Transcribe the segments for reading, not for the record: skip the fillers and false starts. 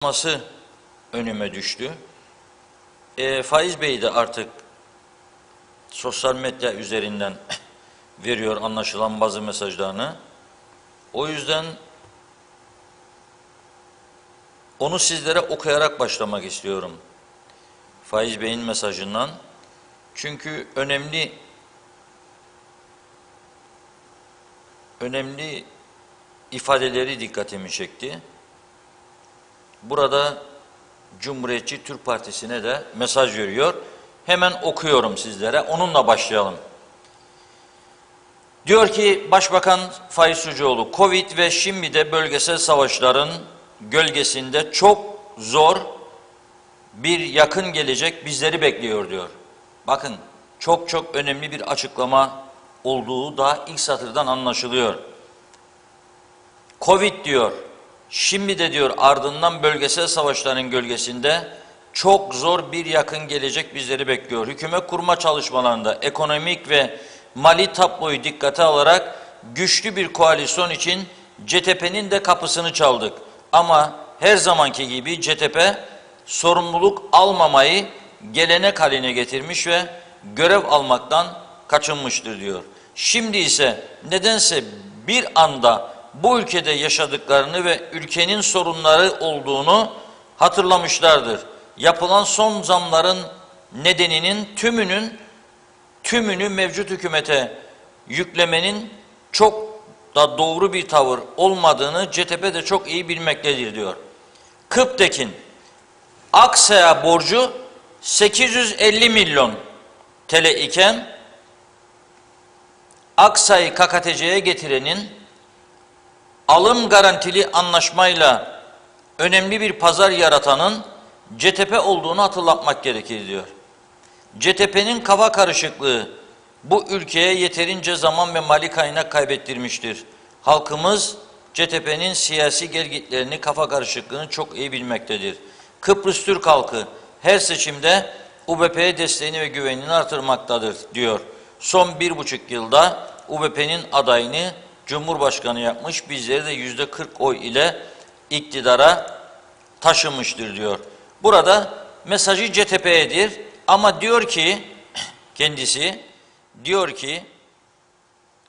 açıklaması önüme düştü. Faiz Bey de artık sosyal medya üzerinden veriyor anlaşılan bazı mesajlarını. O yüzden onu sizlere okuyarak başlamak istiyorum. Faiz Bey'in mesajından. Çünkü önemli ifadeleri dikkatimi çekti. Burada Cumhuriyetçi Türk Partisi'ne de mesaj veriyor. Hemen okuyorum sizlere. Onunla başlayalım. Diyor ki Başbakan Faiz Sucuoğlu, Covid ve şimdi de bölgesel savaşların gölgesinde çok zor bir yakın gelecek bizleri bekliyor diyor. Bakın çok önemli bir açıklama olduğu da ilk satırdan anlaşılıyor. Covid diyor, şimdi de diyor ardından bölgesel savaşların gölgesinde çok zor bir yakın gelecek bizleri bekliyor. Hükümet kurma çalışmalarında ekonomik ve mali tabloyu dikkate alarak güçlü bir koalisyon için CTP'nin de kapısını çaldık. Ama her zamanki gibi CTP sorumluluk almamayı gelenek haline getirmiş ve görev almaktan kaçınmıştır diyor. Şimdi ise nedense bir anda bu ülkede yaşadıklarını ve ülkenin sorunları olduğunu hatırlamışlardır. Yapılan son zamların nedeninin tümünü mevcut hükümete yüklemenin çok da doğru bir tavır olmadığını CTP de çok iyi bilmektedir diyor. Kıptekin Aksa'ya borcu 850 milyon TL iken Aksa'yı KKTC'ye getirenin alım garantili anlaşmayla önemli bir pazar yaratanın CTP olduğunu hatırlatmak gerekir diyor. CTP'nin kafa karışıklığı bu ülkeye yeterince zaman ve mali kaynak kaybettirmiştir. Halkımız CTP'nin siyasi gelgitlerini, kafa karışıklığını çok iyi bilmektedir. Kıbrıs Türk halkı her seçimde UBP'ye desteğini ve güvenini artırmaktadır diyor. Son 1,5 yılda UBP'nin adayını Cumhurbaşkanı yapmış, bizleri de %40 oy ile iktidara taşımıştır diyor. Burada mesajı CTP'yedir ama diyor ki kendisi, diyor ki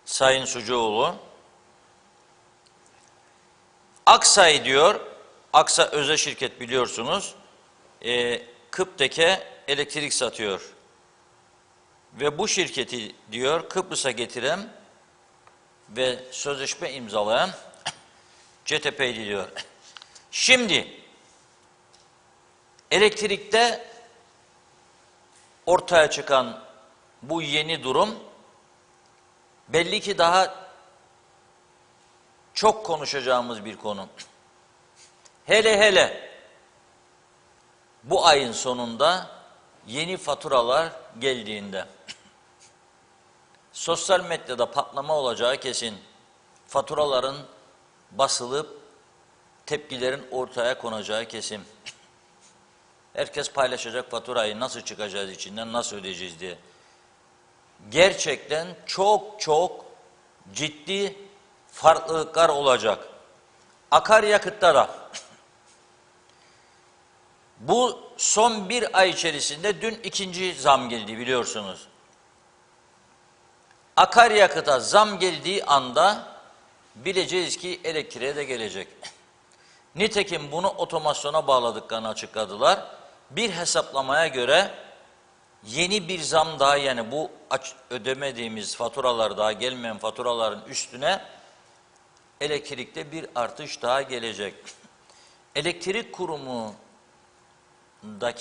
Sayın Sucuoğlu, Aksa'yı diyor, Aksa özel şirket biliyorsunuz, Kıptek'e elektrik satıyor. Ve bu şirketi diyor Kıbrıs'a getiren ve sözleşme imzalayan CTP'ydi diyor. Şimdi elektrikte ortaya çıkan bu yeni durum belli ki daha çok konuşacağımız bir konu. Hele bu ayın sonunda yeni faturalar geldiğinde sosyal medyada patlama olacağı kesin. Faturaların basılıp tepkilerin ortaya konacağı kesin. Herkes paylaşacak faturayı, nasıl çıkacağız içinden, nasıl ödeyeceğiz diye. Gerçekten çok ciddi farklılıklar olacak. Akaryakıtta da bu son bir ay içerisinde dün ikinci zam geldi biliyorsunuz. Akaryakıta zam geldiği anda bileceğiz ki elektriğe de gelecek. Nitekim bunu otomasyona bağladıklarını açıkladılar. Bir hesaplamaya göre yeni bir zam daha, yani bu ödemediğimiz faturalar, daha gelmeyen faturaların üstüne elektrikte bir artış daha gelecek. Elektrik kurumundaki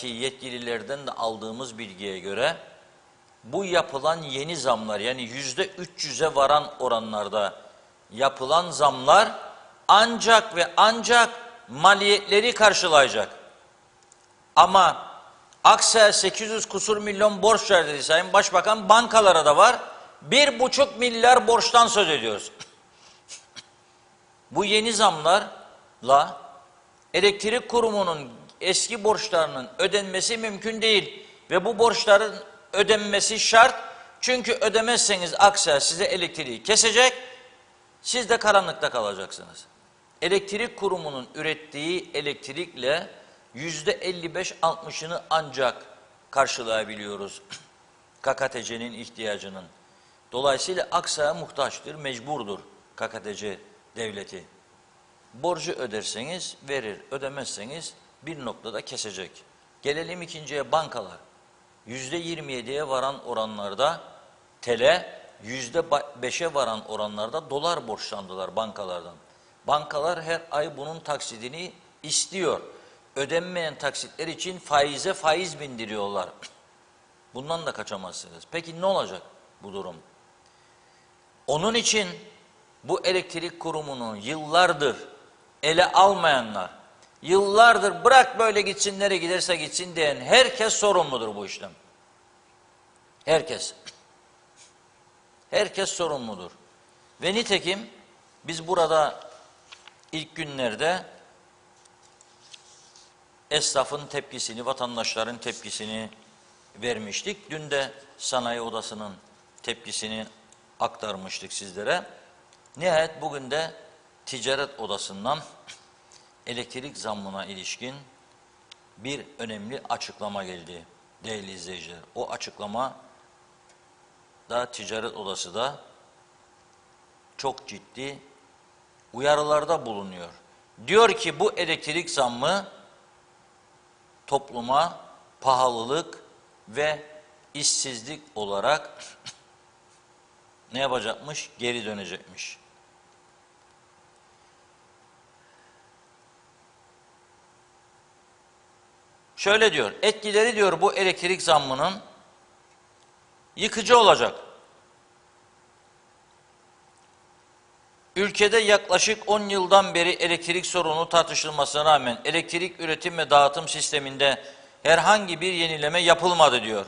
yetkililerden de aldığımız bilgiye göre bu yapılan yeni zamlar, yani %300'e varan oranlarda yapılan zamlar ancak ve ancak maliyetleri karşılayacak. Ama Aksa'ya 800 kusur milyon borç verdi dedi Sayın Başbakan, bankalara da var. 1,5 milyar borçtan söz ediyoruz. Bu yeni zamlarla elektrik kurumunun eski borçlarının ödenmesi mümkün değil. Ve bu borçların ödenmesi şart. Çünkü ödemezseniz Aksa size elektriği kesecek, siz de karanlıkta kalacaksınız. Elektrik kurumunun ürettiği elektrikle %55-60'ını ancak karşılayabiliyoruz KKTC'nin ihtiyacının. Dolayısıyla aksaya muhtaçtır, mecburdur KKTC devleti. Borcu öderseniz verir, ödemezseniz bir noktada kesecek. Gelelim ikinciye, bankalar. %27'ye varan oranlarda TL, %5'e varan oranlarda dolar borçlandılar bankalardan. Bankalar her ay bunun taksidini istiyor. Ödenmeyen taksitler için faize faiz bindiriyorlar. Bundan da kaçamazsınız. Peki ne olacak bu durum? Onun için bu elektrik kurumunu yıllardır ele almayanlar, yıllardır bırak böyle gitsin, nereye giderse gitsin diyen herkes sorumludur bu işten. Herkes. Herkes sorumludur. Ve nitekim biz burada ilk günlerde esnafın tepkisini, vatandaşların tepkisini vermiştik. Dün de sanayi odasının tepkisini aktarmıştık sizlere. Nihayet bugün de ticaret odasından elektrik zammına ilişkin bir önemli açıklama geldi değerli izleyiciler. O açıklama da ticaret odası da çok ciddi uyarılarda bulunuyor. Diyor ki bu elektrik zammı topluma pahalılık ve işsizlik olarak ne yapacakmış? Geri dönecekmiş. Şöyle diyor, etkileri diyor bu elektrik zammının yıkıcı olacak. Ülkede yaklaşık 10 yıldan beri elektrik sorunu tartışılmasına rağmen elektrik üretim ve dağıtım sisteminde herhangi bir yenileme yapılmadı diyor.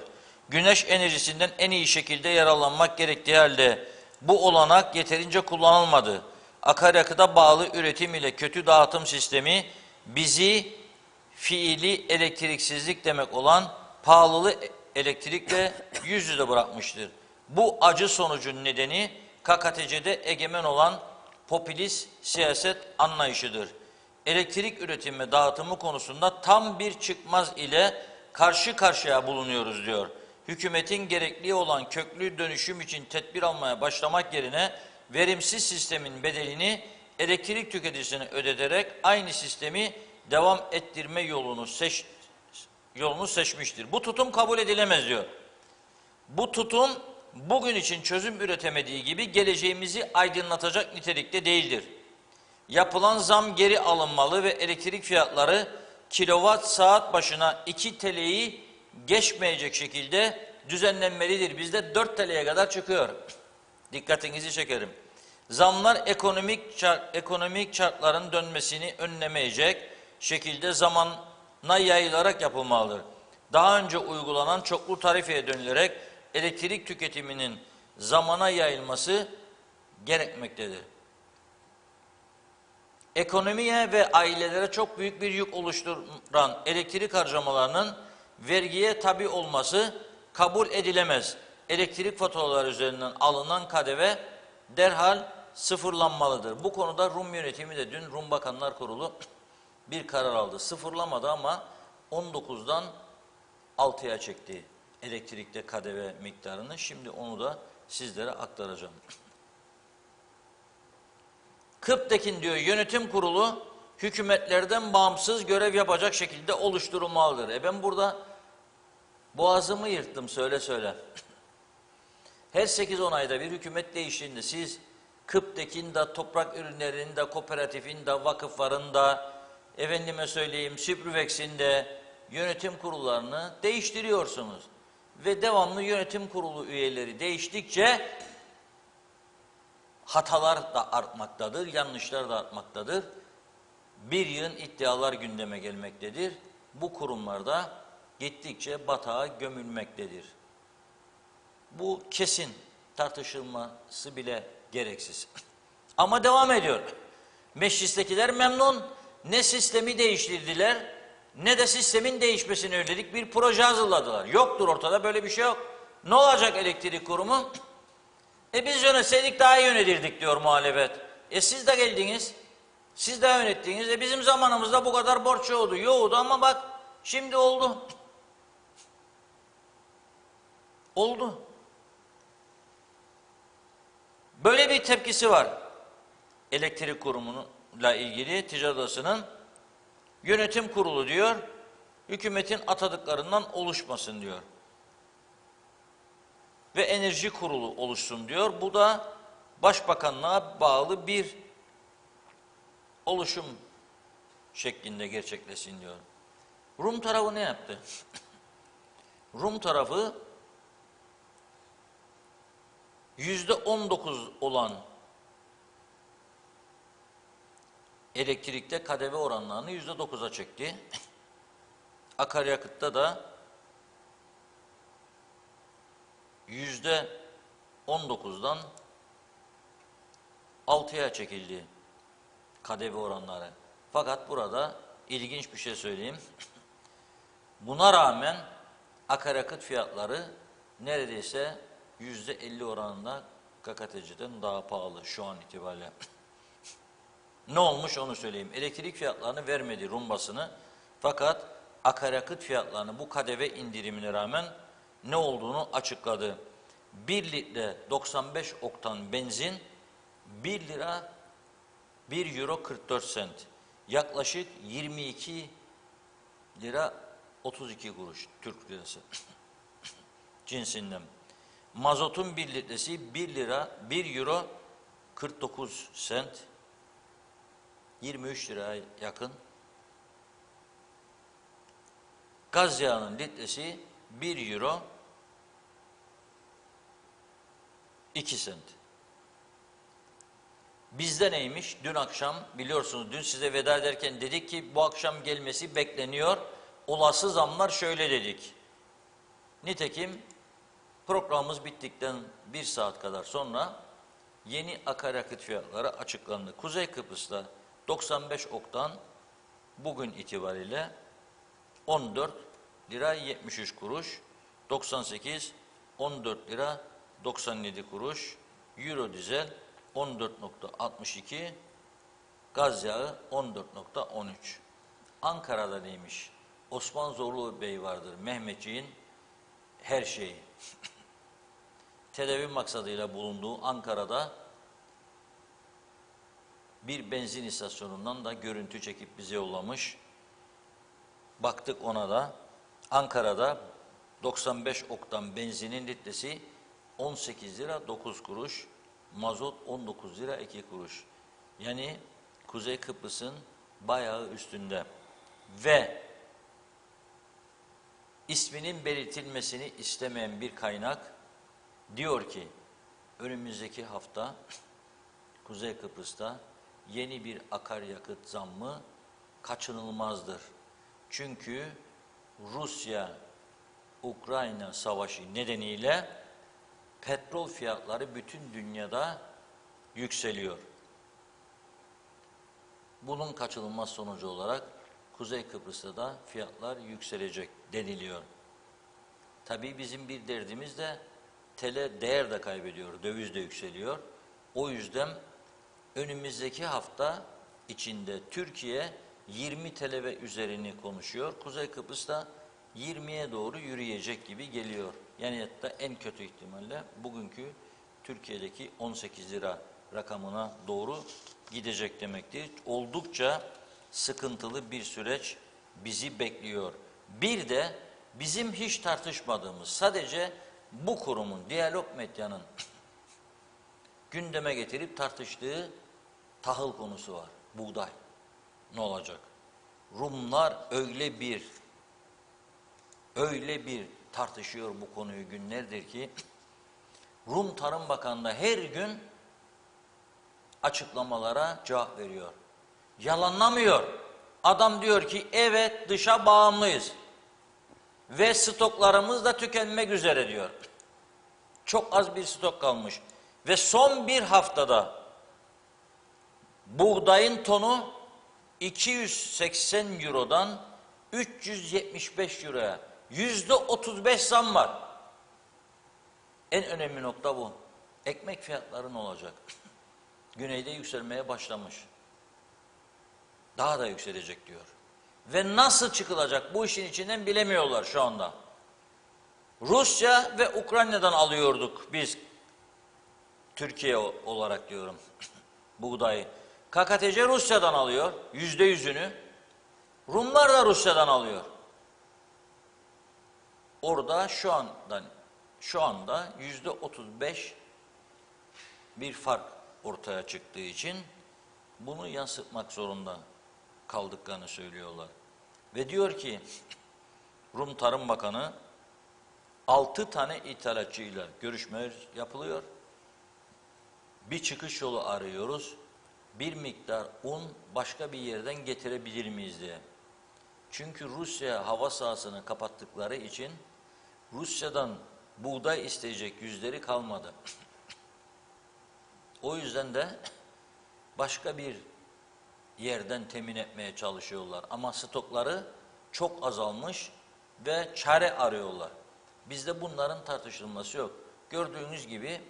Güneş enerjisinden en iyi şekilde yararlanmak gerektiği halde bu olanak yeterince kullanılmadı. Akaryakıta bağlı üretim ile kötü dağıtım sistemi bizi fiili elektriksizlik demek olan pahalı elektrikle yüz yüze bırakmıştır. Bu acı sonucun nedeni KKTC'de egemen olan popülist siyaset anlayışıdır. Elektrik üretimi ve dağıtımı konusunda tam bir çıkmaz ile karşı karşıya bulunuyoruz diyor. Hükümetin gerekli olan köklü dönüşüm için tedbir almaya başlamak yerine verimsiz sistemin bedelini elektrik tüketicisine ödeterek aynı sistemi devam ettirme yolunu seçmiştir. Bu tutum kabul edilemez diyor. Bu tutum bugün için çözüm üretemediği gibi geleceğimizi aydınlatacak nitelikte değildir. Yapılan zam geri alınmalı ve elektrik fiyatları kilowatt saat başına 2 TL'yi geçmeyecek şekilde düzenlenmelidir. Bizde 4 TL'ye kadar çıkıyor. Dikkatinizi çekerim. Zamlar ekonomik şartların dönmesini önlemeyecek şekilde zamana yayılarak yapılmalıdır. Daha önce uygulanan çoklu tarifeye dönülerek elektrik tüketiminin zamana yayılması gerekmektedir. Ekonomiye ve ailelere çok büyük bir yük oluşturan elektrik harcamalarının vergiye tabi olması kabul edilemez. Elektrik faturaları üzerinden alınan KDV derhal sıfırlanmalıdır. Bu konuda Rum yönetimi de dün Rum Bakanlar Kurulu bir karar aldı. Sıfırlamadı ama 19'dan 6'ya çekti elektrikte KDV miktarını. Şimdi onu da sizlere aktaracağım. Kıptekin diyor yönetim kurulu hükümetlerden bağımsız görev yapacak şekilde oluşturulmalıdır. Ben burada boğazımı yırttım söyle söyle. Her 8-10 ayda bir hükümet değiştiğinde siz Kıptekin de, toprak ürünlerinin de, kooperatifin de, vakıfların da, efendime söyleyeyim Süprüvex'in de yönetim kurullarını değiştiriyorsunuz. Ve devamlı yönetim kurulu üyeleri değiştikçe hatalar da artmaktadır, yanlışlar da artmaktadır. Bir yığın iddialar gündeme gelmektedir. Bu kurumlarda gittikçe batağa gömülmektedir. Bu kesin, tartışılması bile gereksiz. Ama devam ediyor. Meclistekiler memnun. Ne sistemi değiştirdiler, ne de sistemin değişmesini önledik bir proje hazırladılar. Yoktur ortada, böyle bir şey yok. Ne olacak elektrik kurumu? Biz yönetseydik daha iyi yönetirdik diyor muhalefet. Siz de geldiniz. Siz de yönettiğinizde bizim zamanımızda bu kadar borç yoktu ama bak şimdi oldu. Oldu. Böyle bir tepkisi var. Elektrik kurumunla ilgili Ticaret Odası'nın yönetim kurulu diyor, hükümetin atadıklarından oluşmasın diyor. Ve enerji kurulu oluşsun diyor. Bu da başbakanlığa bağlı bir oluşum şeklinde gerçekleşsin diyor. Rum tarafı ne yaptı? Rum tarafı %19 olan elektrikte KDV oranlarını %9'a çekti. Akaryakıtta da %19'dan 6'ya çekildi KDV oranları. Fakat burada ilginç bir şey söyleyeyim. Buna rağmen akaryakıt fiyatları neredeyse %50 oranında KKTC'den daha pahalı şu an itibariyle. Ne olmuş onu söyleyeyim. Elektrik fiyatlarını vermedi Rum basını. Fakat akaryakıt fiyatlarını bu KDV indirimine rağmen ne olduğunu açıkladı. 1 litre 95 oktan benzin 1 lira 1 euro 44 sent. Yaklaşık 22 lira 32 kuruş Türk lirası cinsinden. Mazotun 1 litresi 1 lira 1 euro 49 sent. 23 liraya yakın. Gaz yağının litresi 1 euro 2 sent. Bizde neymiş? Dün akşam biliyorsunuz dün size veda ederken dedik ki bu akşam gelmesi bekleniyor. Olası zamlar şöyle dedik. Nitekim programımız bittikten 1 saat kadar sonra yeni akaryakıt fiyatları açıklandı. Kuzey Kıbrıs'ta 95 oktan bugün itibariyle 14 lira 73 kuruş, 98 14 lira 97 kuruş, Euro dizel 14.62, gaz yağı 14.13. Ankara'da neymiş? Osman Zorlu Bey vardır, Mehmetçiğin her şeyi. Tedavi maksadıyla bulunduğu Ankara'da bir benzin istasyonundan da görüntü çekip bize yollamış. Baktık ona da. Ankara'da 95 oktan benzinin litresi 18 lira 9 kuruş, mazot 19 lira 2 kuruş. Yani Kuzey Kıbrıs'ın bayağı üstünde. Ve isminin belirtilmesini istemeyen bir kaynak diyor ki önümüzdeki hafta Kuzey Kıbrıs'ta yeni bir akaryakıt zammı kaçınılmazdır. Çünkü Rusya-Ukrayna savaşı nedeniyle petrol fiyatları bütün dünyada yükseliyor. Bunun kaçınılmaz sonucu olarak Kuzey Kıbrıs'ta da fiyatlar yükselecek deniliyor. Tabii bizim bir derdimiz de TL değer de kaybediyor, döviz de yükseliyor. O yüzden önümüzdeki hafta içinde Türkiye 20 TL ve üzerini konuşuyor. Kuzey Kıbrıs'ta 20'ye doğru yürüyecek gibi geliyor. Yani hatta en kötü ihtimalle bugünkü Türkiye'deki 18 lira rakamına doğru gidecek demektir. Oldukça sıkıntılı bir süreç bizi bekliyor. Bir de bizim hiç tartışmadığımız, sadece bu kurumun, Diyalog Medya'nın gündeme getirip tartıştığı tahıl konusu var. Buğday. Ne olacak? Rumlar öyle bir tartışıyor bu konuyu günlerdir ki Rum Tarım Bakanlığı her gün açıklamalara cevap veriyor. Yalanlamıyor. Adam diyor ki evet dışa bağımlıyız ve stoklarımız da tükenmek üzere diyor. Çok az bir stok kalmış ve son bir haftada buğdayın tonu 280 Euro'dan 375 Euro'ya %35 zam var. En önemli nokta bu. Ekmek fiyatları ne olacak? Güneyde yükselmeye başlamış. Daha da yükselecek diyor. Ve nasıl çıkılacak bu işin içinden bilemiyorlar şu anda. Rusya ve Ukrayna'dan alıyorduk biz, Türkiye olarak diyorum, buğdayı. KKTC Rusya'dan alıyor %100'ünü. Rumlar da Rusya'dan alıyor. Orada şu anda %35 bir fark ortaya çıktığı için bunu yansıtmak zorunda kaldıklarını söylüyorlar. Ve diyor ki Rum Tarım Bakanı 6 tane ithalatçıyla görüşmeler yapılıyor. Bir çıkış yolu arıyoruz. Bir miktar un başka bir yerden getirebilir miyiz diye. Çünkü Rusya hava sahasını kapattıkları için Rusya'dan buğday isteyecek yüzleri kalmadı. O yüzden de başka bir yerden temin etmeye çalışıyorlar. Ama stokları çok azalmış ve çare arıyorlar. Bizde bunların tartışılması yok. Gördüğünüz gibi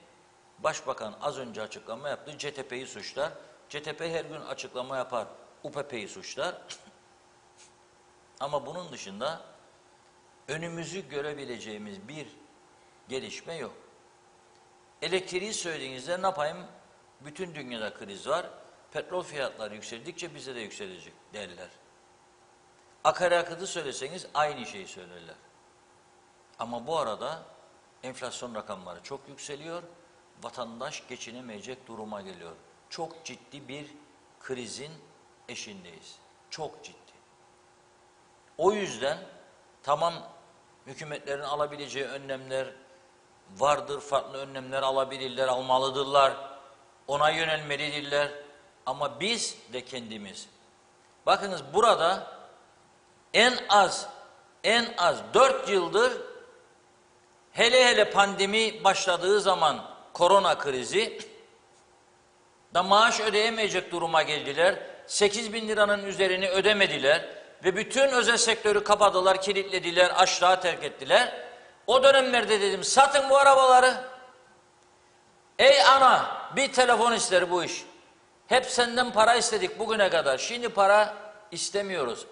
Başbakan az önce açıklama yaptı. CTP'yi suçlar. CTP her gün açıklama yapar. UPP'yi suçlar. Ama bunun dışında önümüzü görebileceğimiz bir gelişme yok. Elektriği söylediğinizde ne yapayım? Bütün dünyada kriz var. Petrol fiyatları yükseldikçe bize de yükselecek derler. Akaryakıtı söyleseniz aynı şeyi söylerler. Ama bu arada enflasyon rakamları çok yükseliyor. Vatandaş geçinemeyecek duruma geliyor. Çok ciddi bir krizin eşindeyiz. Çok ciddi. O yüzden tamam, hükümetlerin alabileceği önlemler vardır, farklı önlemler alabilirler, almalıdırlar. Ona yönelmelidirler. Ama biz de kendimiz. Bakınız burada en az 4 yıldır hele pandemi başladığı zaman korona krizi da maaş ödeyemeyecek duruma geldiler. 8.000 liranın üzerini ödemediler ve bütün özel sektörü kapadılar, kilitlediler, aşağı terk ettiler. O dönemlerde dedim satın bu arabaları. Ey ana, bir telefon ister bu iş. Hep senden para istedik bugüne kadar. Şimdi para istemiyoruz.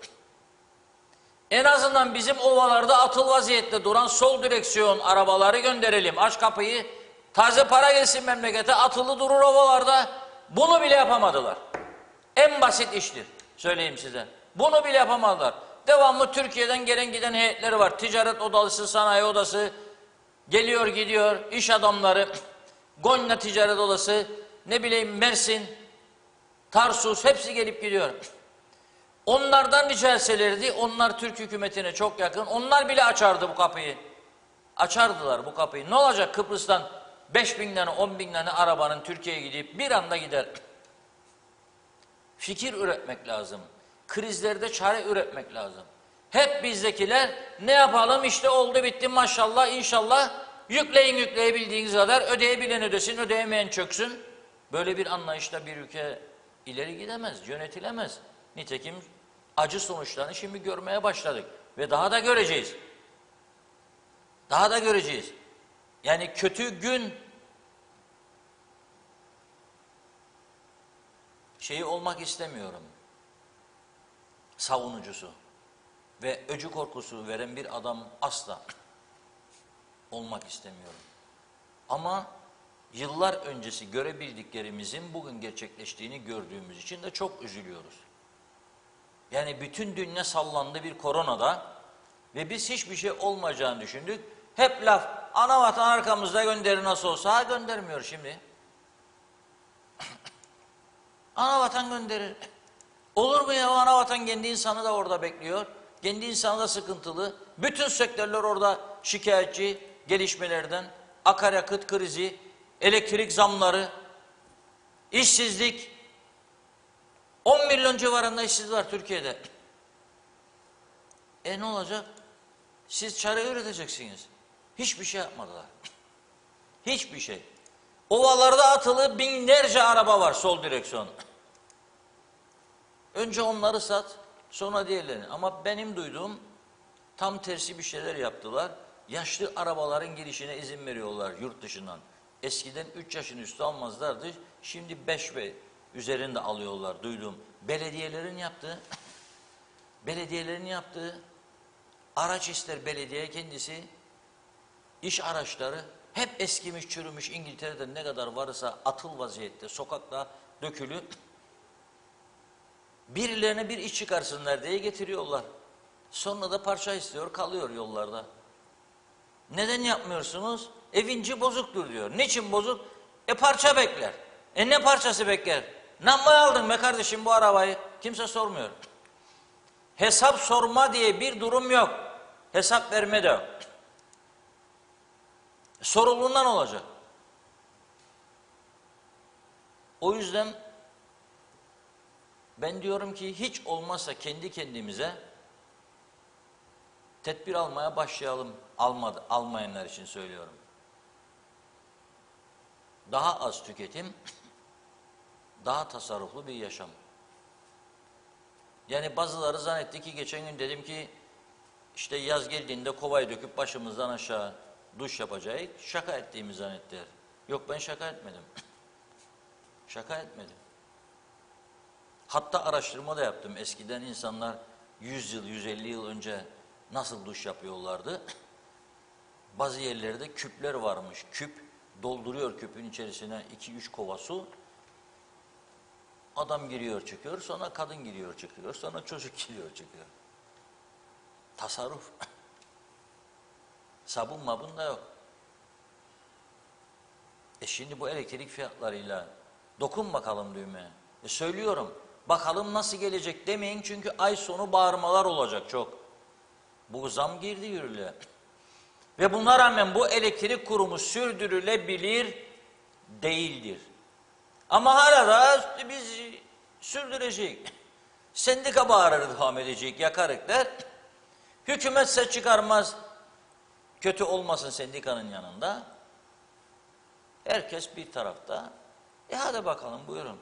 En azından bizim ovalarda atıl vaziyette duran sol direksiyon arabaları gönderelim. Aç kapıyı, taze para gelsin memlekete, atılı durur ovalarda. Bunu bile yapamadılar. En basit iştir, söyleyeyim size. Bunu bile yapamadılar. Devamlı Türkiye'den gelen giden heyetleri var. Ticaret odası, sanayi odası, geliyor gidiyor, iş adamları, Gonya Ticaret Odası, ne bileyim Mersin, Tarsus, hepsi gelip gidiyor. Onlardan rica etselerdi, onlar Türk hükümetine çok yakın, onlar bile açardı bu kapıyı. Açardılar bu kapıyı. Ne olacak Kıbrıs'tan 5.000 tane, 10.000 tane arabanın Türkiye'ye gidip bir anda gider. Fikir üretmek lazım. Krizlerde çare üretmek lazım. Hep bizdekiler ne yapalım işte oldu bitti maşallah inşallah, yükleyin yükleyebildiğiniz kadar, ödeyebilen ödesin, ödeyemeyen çöksün. Böyle bir anlayışla bir ülke ileri gidemez, yönetilemez. Nitekim acı sonuçlarını şimdi görmeye başladık ve daha da göreceğiz. Daha da göreceğiz. Yani kötü gün şeyi olmak istemiyorum. Savunucusu ve öcü korkusu veren bir adam asla olmak istemiyorum. Ama yıllar öncesi görebildiklerimizin bugün gerçekleştiğini gördüğümüz için de çok üzülüyoruz. Yani bütün dünya sallandı bir koronada ve biz hiçbir şey olmayacağını düşündük. Hep laf, ana vatan arkamızda gönderir nasıl olsa. Ha, göndermiyor şimdi. Ana vatan gönderir. Olur mu ya, ana vatan kendi insanı da orada bekliyor. Kendi insanı da sıkıntılı. Bütün sektörler orada şikayetçi gelişmelerden. Akaryakıt krizi, elektrik zamları, işsizlik. 10 milyon civarında işsiz var Türkiye'de. Ne olacak? Siz çare üreteceksiniz. Hiçbir şey yapmadılar. Hiçbir şey. Ovalarda atılı binlerce araba var sol direksiyon. Önce onları sat, sonra diğerlerini. Ama benim duyduğum tam tersi bir şeyler yaptılar. Yaşlı arabaların girişine izin veriyorlar yurt dışından. Eskiden 3 yaşın üstü almazlardı. Şimdi 5 ve üzerinde alıyorlar duyduğum. Belediyelerin yaptığı araç ister belediye kendisi, iş araçları hep eskimiş, çürümüş, İngiltere'de ne kadar varsa atıl vaziyette, sokakta dökülü. Birilerine bir iş çıkarsınlar diye getiriyorlar. Sonra da parça istiyor, kalıyor yollarda. Neden yapmıyorsunuz? Vinci bozuktur diyor. Niçin bozuk? Parça bekler. Ne parçası bekler? Namaya aldın be kardeşim bu arabayı. Kimse sormuyor. Hesap sorma diye bir durum yok. Hesap verme de yok. Sorumluluğundan olacak. O yüzden ben diyorum ki hiç olmazsa kendi kendimize tedbir almaya başlayalım. Almayanlar için söylüyorum. Daha az tüketim, daha tasarruflu bir yaşam. Yani bazıları zannetti ki geçen gün dedim ki işte yaz geldiğinde kovayı döküp başımızdan aşağı duş yapacağız. Şaka ettiğimi zannettiler. Yok ben şaka etmedim. Şaka etmedim. Hatta araştırma da yaptım. Eskiden insanlar 100 yıl, 150 yıl önce nasıl duş yapıyorlardı? Bazı yerlerde küpler varmış. Küp dolduruyor küpün içerisine 2-3 kova su. Adam giriyor çıkıyor, sonra kadın giriyor çıkıyor, sonra çocuk giriyor çıkıyor. Tasarruf. Sabun mabun da yok. Şimdi bu elektrik fiyatlarıyla dokun bakalım düğmeye. Söylüyorum, bakalım nasıl gelecek demeyin çünkü ay sonu bağırmalar olacak çok. Bu zam girdi yürürlüğe. Ve buna rağmen bu elektrik kurumu sürdürülebilir değildir. Ama hala da biz sürdürecek. Sendika bağırır devam edecek, yakarık der. Hükümet ses çıkarmaz. Kötü olmasın sendikanın yanında. Herkes bir tarafta. Hadi bakalım buyurun.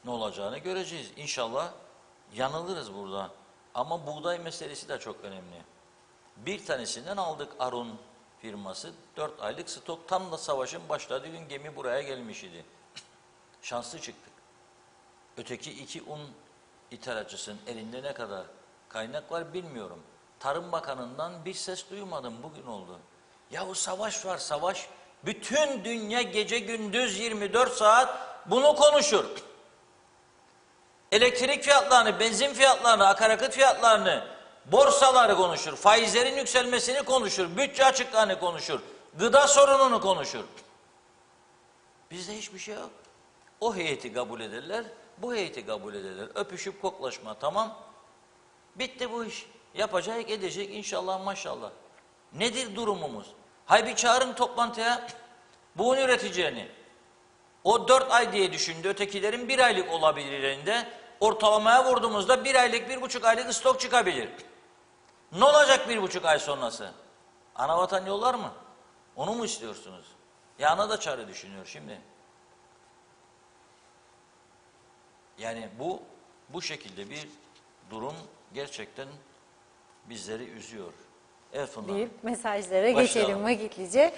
Ne olacağını göreceğiz. İnşallah yanılırız burada. Ama buğday meselesi de çok önemli. Bir tanesinden aldık Arun firması. 4 aylık stok tam da savaşın başladığı gün gemi buraya gelmiş idi. Şanslı çıktık. Öteki 2 un ithalatçısının elinde ne kadar kaynak var bilmiyorum. Tarım Bakanı'ndan bir ses duymadım, bugün oldu. Yahu savaş var, savaş. Bütün dünya gece gündüz 24 saat bunu konuşur. Elektrik fiyatlarını, benzin fiyatlarını, akaryakıt fiyatlarını, borsaları konuşur, faizlerin yükselmesini konuşur, bütçe açıklığını konuşur, gıda sorununu konuşur. Bizde hiçbir şey yok. O heyeti kabul ederler, bu heyeti kabul ederler. Öpüşüp koklaşma, tamam. Bitti bu iş. Yapacak, edecek inşallah maşallah. Nedir durumumuz? Hay bir çağırın toplantıya bunu üreteceğini. O 4 ay diye düşündü, ötekilerin 1 aylık olabilirlerinde ortalamaya vurduğumuzda 1 aylık, 1,5 aylık stok çıkabilir. Ne olacak 1,5 ay sonrası? Anavatan yollar mı? Onu mu istiyorsunuz? Ana da çare düşünüyor şimdi. Yani bu şekilde bir durum gerçekten bizleri üzüyor. Evet Funda. Deyip mesajlara geçelim vakitlice.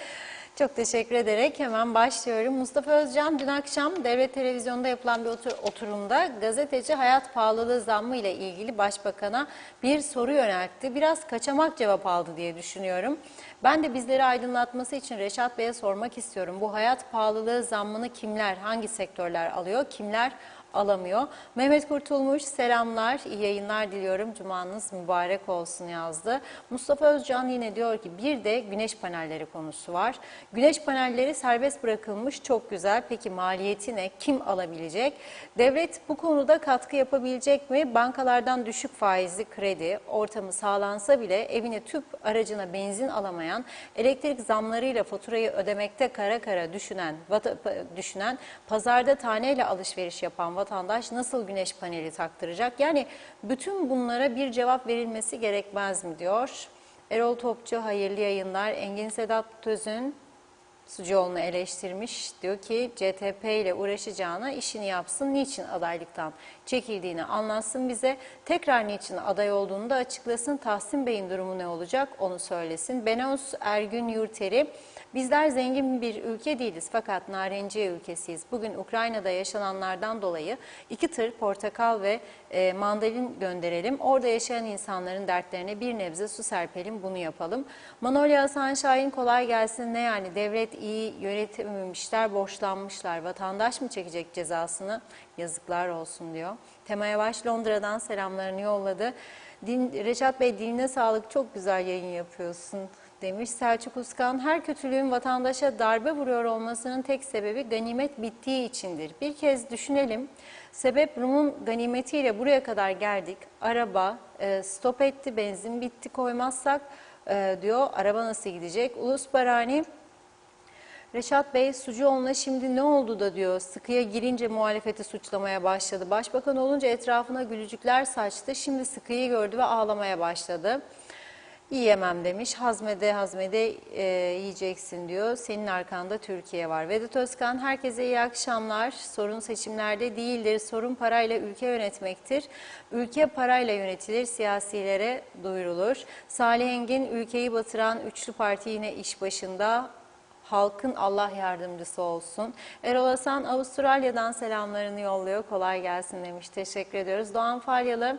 Çok teşekkür ederek hemen başlıyorum. Mustafa Özcan dün akşam Devlet Televizyonu'nda yapılan bir oturumda gazeteci hayat pahalılığı zammı ile ilgili başbakana bir soru yöneltti. Biraz kaçamak cevap aldı diye düşünüyorum. Ben de bizleri aydınlatması için Reşat Bey'e sormak istiyorum. Bu hayat pahalılığı zammını kimler, hangi sektörler alıyor, kimler alamıyor? Mehmet Kurtulmuş selamlar, iyi yayınlar diliyorum. Cumanız mübarek olsun yazdı. Mustafa Özcan yine diyor ki bir de güneş panelleri konusu var. Güneş panelleri serbest bırakılmış, çok güzel. Peki maliyeti ne? Kim alabilecek? Devlet bu konuda katkı yapabilecek mi? Bankalardan düşük faizli kredi ortamı sağlansa bile evine tüp aracına benzin alamayan, elektrik zamlarıyla faturayı ödemekte kara kara düşünen, pazarda taneyle alışveriş yapan vatandaş nasıl güneş paneli taktıracak? Yani bütün bunlara bir cevap verilmesi gerekmez mi diyor. Erol Topçu hayırlı yayınlar. Engin Sedat Tözün Sucuoğlu'nu eleştirmiş. Diyor ki CTP ile uğraşacağına işini yapsın. Niçin adaylıktan çekildiğini anlatsın bize. Tekrar niçin aday olduğunu da açıklasın. Tahsin Bey'in durumu ne olacak onu söylesin. Benaus Ergün Yurteri, bizler zengin bir ülke değiliz fakat narenciye ülkesiyiz. Bugün Ukrayna'da yaşananlardan dolayı 2 tır portakal ve mandalin gönderelim. Orada yaşayan insanların dertlerine bir nebze su serpelim, bunu yapalım. Manolya Hasan Şahin, kolay gelsin. Ne yani, devlet iyi yönetememişler, borçlanmışlar. Vatandaş mı çekecek cezasını? Yazıklar olsun diyor. Tema Yavaş Londra'dan selamlarını yolladı. Reşat Bey, diline sağlık, çok güzel yayın yapıyorsun demiş. Selçuk Uskan, her kötülüğün vatandaşa darbe vuruyor olmasının tek sebebi ganimet bittiği içindir. Bir kez düşünelim. Sebep Rum'un ganimetiyle buraya kadar geldik. Araba stop etti, benzin bitti, koymazsak diyor. Araba nasıl gidecek? Ulus Barani, Reşat Bey, Sucuoğlu'na şimdi ne oldu da diyor, sıkıya girince muhalefeti suçlamaya başladı. Başbakan olunca etrafına gülücükler saçtı. Şimdi sıkıyı gördü ve ağlamaya başladı. Yiyemem demiş. Hazmede hazmede yiyeceksin diyor. Senin arkanda Türkiye var. Vedat Özkan, herkese iyi akşamlar. Sorun seçimlerde değildir. Sorun parayla ülke yönetmektir. Ülke parayla yönetilir. Siyasilere duyurulur. Salih Engin, ülkeyi batıran üçlü parti yine iş başında. Halkın Allah yardımcısı olsun. Erol Hasan Avustralya'dan selamlarını yolluyor. Kolay gelsin demiş. Teşekkür ediyoruz. Doğan Falyalı,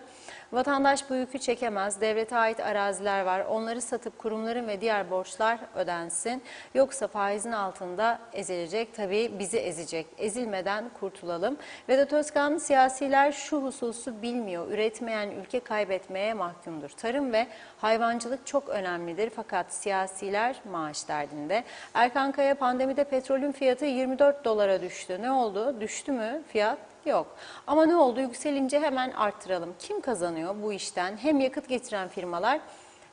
vatandaş bu yükü çekemez. Devlete ait araziler var. Onları satıp kurumların ve diğer borçlar ödensin. Yoksa faizin altında ezilecek. Tabii bizi ezecek. Ezilmeden kurtulalım. Vedat Özkan, siyasiler şu hususu bilmiyor. Üretmeyen ülke kaybetmeye mahkumdur. Tarım ve hayvancılık çok önemlidir. Fakat siyasiler maaş derdinde. Erkan Kaya, pandemide petrolün fiyatı 24 dolara düştü. Ne oldu? Düştü mü fiyat? Yok. Ama ne oldu? Yükselince hemen arttıralım. Kim kazanıyor bu işten? Hem yakıt getiren firmalar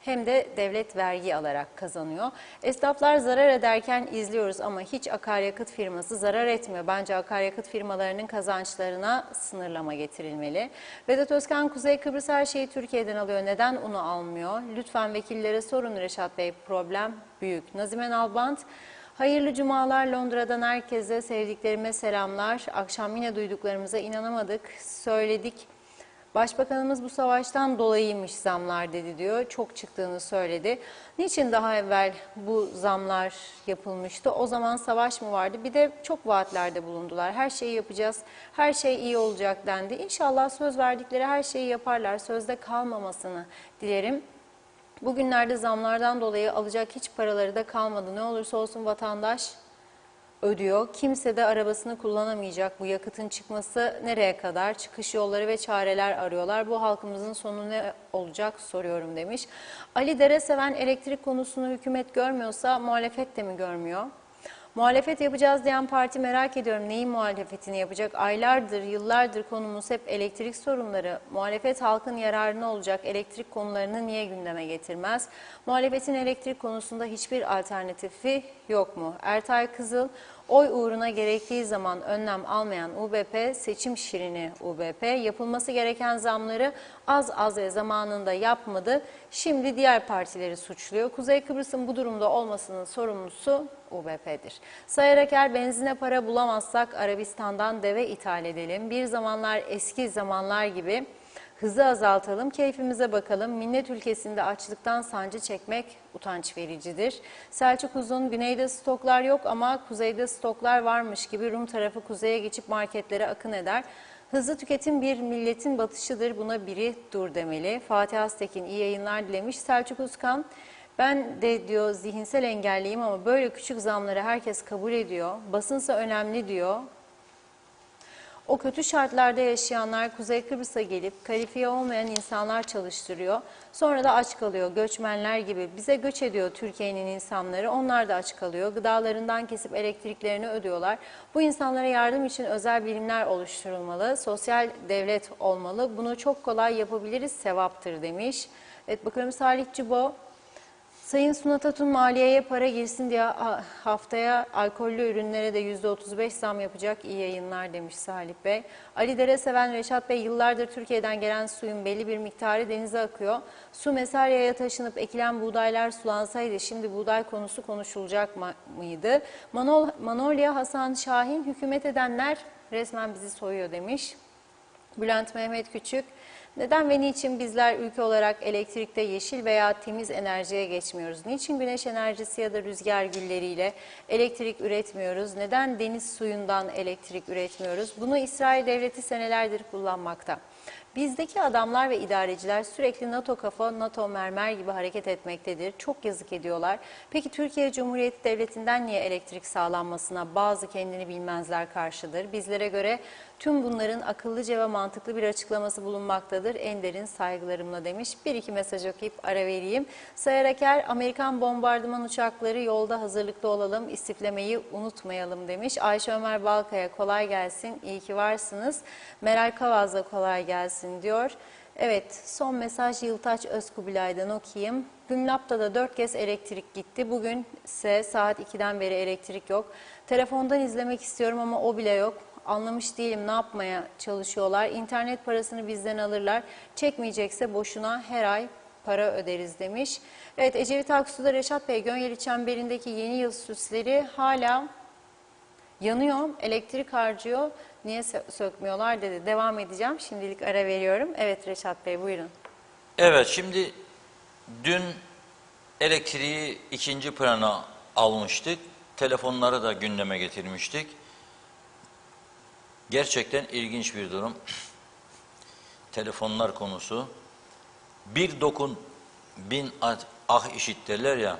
hem de devlet vergi alarak kazanıyor. Esnaflar zarar ederken izliyoruz ama hiç akaryakıt firması zarar etmiyor. Bence akaryakıt firmalarının kazançlarına sınırlama getirilmeli. Vedat Özkan, Kuzey Kıbrıs her şeyi Türkiye'den alıyor. Neden onu almıyor? Lütfen vekillere sorun Reşat Bey. Problem büyük. Nazime Nalbant, hayırlı cumalar Londra'dan herkese, sevdiklerime selamlar. Akşam yine duyduklarımıza inanamadık, söyledik. Başbakanımız bu savaştan dolayıymış zamlar dedi diyor. Çok çıktığını söyledi. Niçin daha evvel bu zamlar yapılmıştı? O zaman savaş mı vardı? Bir de çok vaatlerde bulundular. Her şeyi yapacağız, her şey iyi olacak dendi. İnşallah söz verdikleri her şeyi yaparlar. Sözde kalmamasını dilerim. Bugünlerde zamlardan dolayı alacak hiç paraları da kalmadı. Ne olursa olsun vatandaş ödüyor. Kimse de arabasını kullanamayacak. Bu yakıtın çıkması nereye kadar? Çıkış yolları ve çareler arıyorlar. Bu halkımızın sonu ne olacak soruyorum demiş. Ali Dereseven, elektrik konusunu hükümet görmüyorsa muhalefet de mi görmüyor? Muhalefet yapacağız diyen parti, merak ediyorum neyin muhalefetini yapacak? Aylardır, yıllardır konumuz hep elektrik sorunları. Muhalefet halkın yararına olacak elektrik konularını niye gündeme getirmez? Muhalefetin elektrik konusunda hiçbir alternatifi yok mu? Ertay Kızıl, oy uğruna gerektiği zaman önlem almayan UBP, seçim şirini UBP, yapılması gereken zamları az ve zamanında yapmadı. Şimdi diğer partileri suçluyor. Kuzey Kıbrıs'ın bu durumda olmasının sorumlusu UBP'dir. Sayar Aker, benzine para bulamazsak Arabistan'dan deve ithal edelim. Bir zamanlar eski zamanlar gibi hızı azaltalım, keyfimize bakalım. Minnet ülkesinde açlıktan sancı çekmek utanç vericidir. Selçuk Uzun, güneyde stoklar yok ama kuzeyde stoklar varmış gibi Rum tarafı kuzeye geçip marketlere akın eder. Hızlı tüketim bir milletin batışıdır, buna biri dur demeli. Fatih Aztekin iyi yayınlar dilemiş. Selçuk Uzkan, ben de diyor zihinsel engelliyim ama böyle küçük zamları herkes kabul ediyor. Basınsa önemli diyor. O kötü şartlarda yaşayanlar Kuzey Kıbrıs'a gelip kalifiye olmayan insanlar çalıştırıyor. Sonra da aç kalıyor. Göçmenler gibi bize göç ediyor Türkiye'nin insanları. Onlar da aç kalıyor. Gıdalarından kesip elektriklerini ödüyorlar. Bu insanlara yardım için özel birimler oluşturulmalı. Sosyal devlet olmalı. Bunu çok kolay yapabiliriz. Sevaptır demiş. Evet, bakalım Salih Cibo. Sayın Sunat Atun maliyeye para girsin diye haftaya alkollü ürünlere de %35 zam yapacak, iyi yayınlar demiş Salih Bey. Ali Dereseven Reşat Bey, yıllardır Türkiye'den gelen suyun belli bir miktarı denize akıyor. Su Mesarya'ya taşınıp ekilen buğdaylar sulansaydı şimdi buğday konusu konuşulacak mıydı? Manolya Hasan Şahin, hükümet edenler resmen bizi soyuyor demiş. Bülent Mehmet Küçük, neden ve niçin bizler ülke olarak elektrikte yeşil veya temiz enerjiye geçmiyoruz? Niçin güneş enerjisi ya da rüzgar gülleriyle elektrik üretmiyoruz? Neden deniz suyundan elektrik üretmiyoruz? Bunu İsrail devleti senelerdir kullanmakta. Bizdeki adamlar ve idareciler sürekli NATO kafa, NATO mermer gibi hareket etmektedir. Çok yazık ediyorlar. Peki Türkiye Cumhuriyeti Devleti'nden niye elektrik sağlanmasına bazı kendini bilmezler karşıdır? Bizlere göre tüm bunların akıllıca ve mantıklı bir açıklaması bulunmaktadır. En derin saygılarımla demiş. Bir iki mesaj okuyup ara vereyim. Sayar Aker, Amerikan bombardıman uçakları yolda, hazırlıklı olalım, istiflemeyi unutmayalım demiş. Ayşe Ömer Balkaya, kolay gelsin, iyi ki varsınız. Meral Kavaz'da kolay gelsin diyor. Evet, son mesaj Yıltaç Özkubilay'dan okuyayım. Gümlap'ta da 4 kez elektrik gitti. Bugün ise saat 2'den beri elektrik yok. Telefondan izlemek istiyorum ama o bile yok. Anlamış değilim, ne yapmaya çalışıyorlar. İnternet parasını bizden alırlar. Çekmeyecekse boşuna her ay para öderiz demiş. Evet, Ecevit Aksu'da Reşat Bey, Gönyeli Çemberi'ndeki yeni yıl süsleri hala yanıyor, elektrik harcıyor. Niye sökmüyorlar dedi. Devam edeceğim. Şimdilik ara veriyorum. Evet Reşat Bey, buyurun. Evet, şimdi dün elektriği ikinci plana almıştık. Telefonları da gündeme getirmiştik. Gerçekten ilginç bir durum. Telefonlar konusu. Bir dokun bin ah işit derler ya.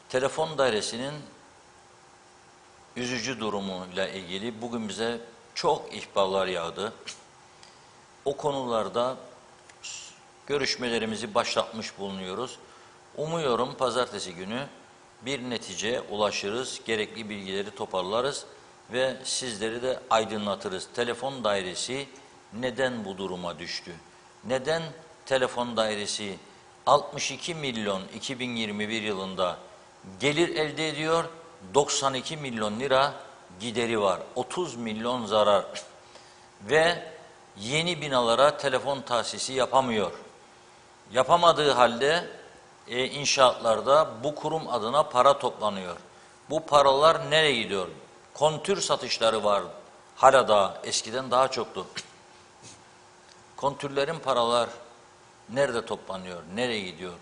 Telefon dairesinin üzücü durumuyla ilgili bugün bize çok ihbarlar yağdı. O konularda görüşmelerimizi başlatmış bulunuyoruz. Umuyorum pazartesi günü bir neticeye ulaşırız, gerekli bilgileri toparlarız ve sizleri de aydınlatırız. Telefon dairesi neden bu duruma düştü? Neden telefon dairesi 62 milyon 2021 yılında gelir elde ediyor, 92 milyon lira gideri var, 30 milyon zarar ve yeni binalara telefon tahsisi yapamıyor. Yapamadığı halde inşaatlarda bu kurum adına para toplanıyor. Bu paralar nereye gidiyor? Kontür satışları var. Hala da eskiden daha çoktu. Kontürlerin paralar nerede toplanıyor? Nereye gidiyor?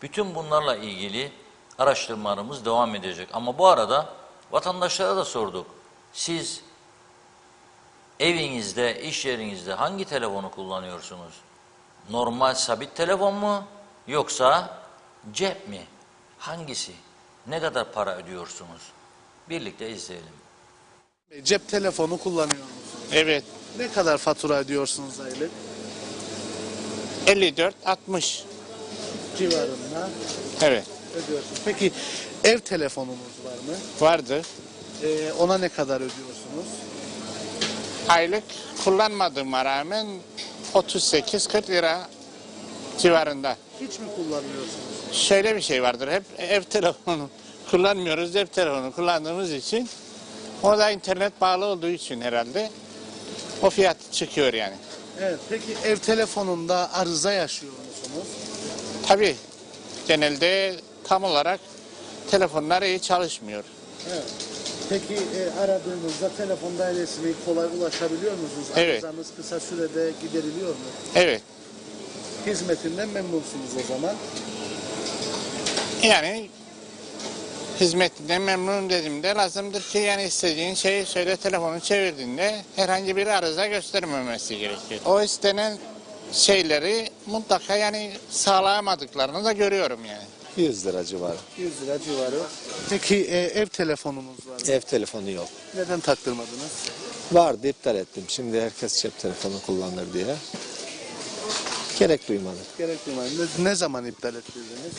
Bütün bunlarla ilgili araştırmalarımız devam edecek. Ama bu arada vatandaşlara da sorduk. Siz evinizde, iş yerinizde hangi telefonu kullanıyorsunuz? Normal sabit telefon mu yoksa cep mi? Hangisi? Ne kadar para ödüyorsunuz? Birlikte izleyelim. Cep telefonu kullanıyor musunuz? Evet. Ne kadar fatura ödüyorsunuz aylık? 54-60. Civarında Evet. ödüyorsunuz. Peki ev telefonunuz var mı? Vardı. Ona ne kadar ödüyorsunuz? Aylık kullanmadığıma rağmen 38-40 lira civarında. Hiç mi kullanmıyorsunuz? Şöyle bir şey vardır. Hep ev telefonu kullanmıyoruz. Ev telefonu kullandığımız için o da internet bağlı olduğu için herhalde o fiyat çıkıyor yani. Evet. Peki ev telefonunda arıza yaşıyor musunuz? Tabii genelde tam olarak telefonlar iyi çalışmıyor. Evet. Peki aradığınızda telefon dairesine kolay ulaşabiliyor musunuz? Evet. Arızanız kısa sürede gideriliyor mu? Evet. Hizmetinden memnunsunuz o zaman. Yani hizmetinden memnun dediğimde lazımdır ki yani istediğin şeyi söyle telefonu çevirdiğinde herhangi bir arıza göstermemesi gerekiyor. O istenen şeyleri mutlaka yani sağlayamadıklarını da görüyorum yani. 100 lira civarı. 100 lira civarı. Peki ev telefonunuz var mı? Ev telefonu yok. Neden taktırmadınız? Vardı, iptal ettim. Şimdi herkes cep telefonu kullanır diye. Gerek duymadık. Gerek duymayın. Ne zaman iptal ettirdiniz?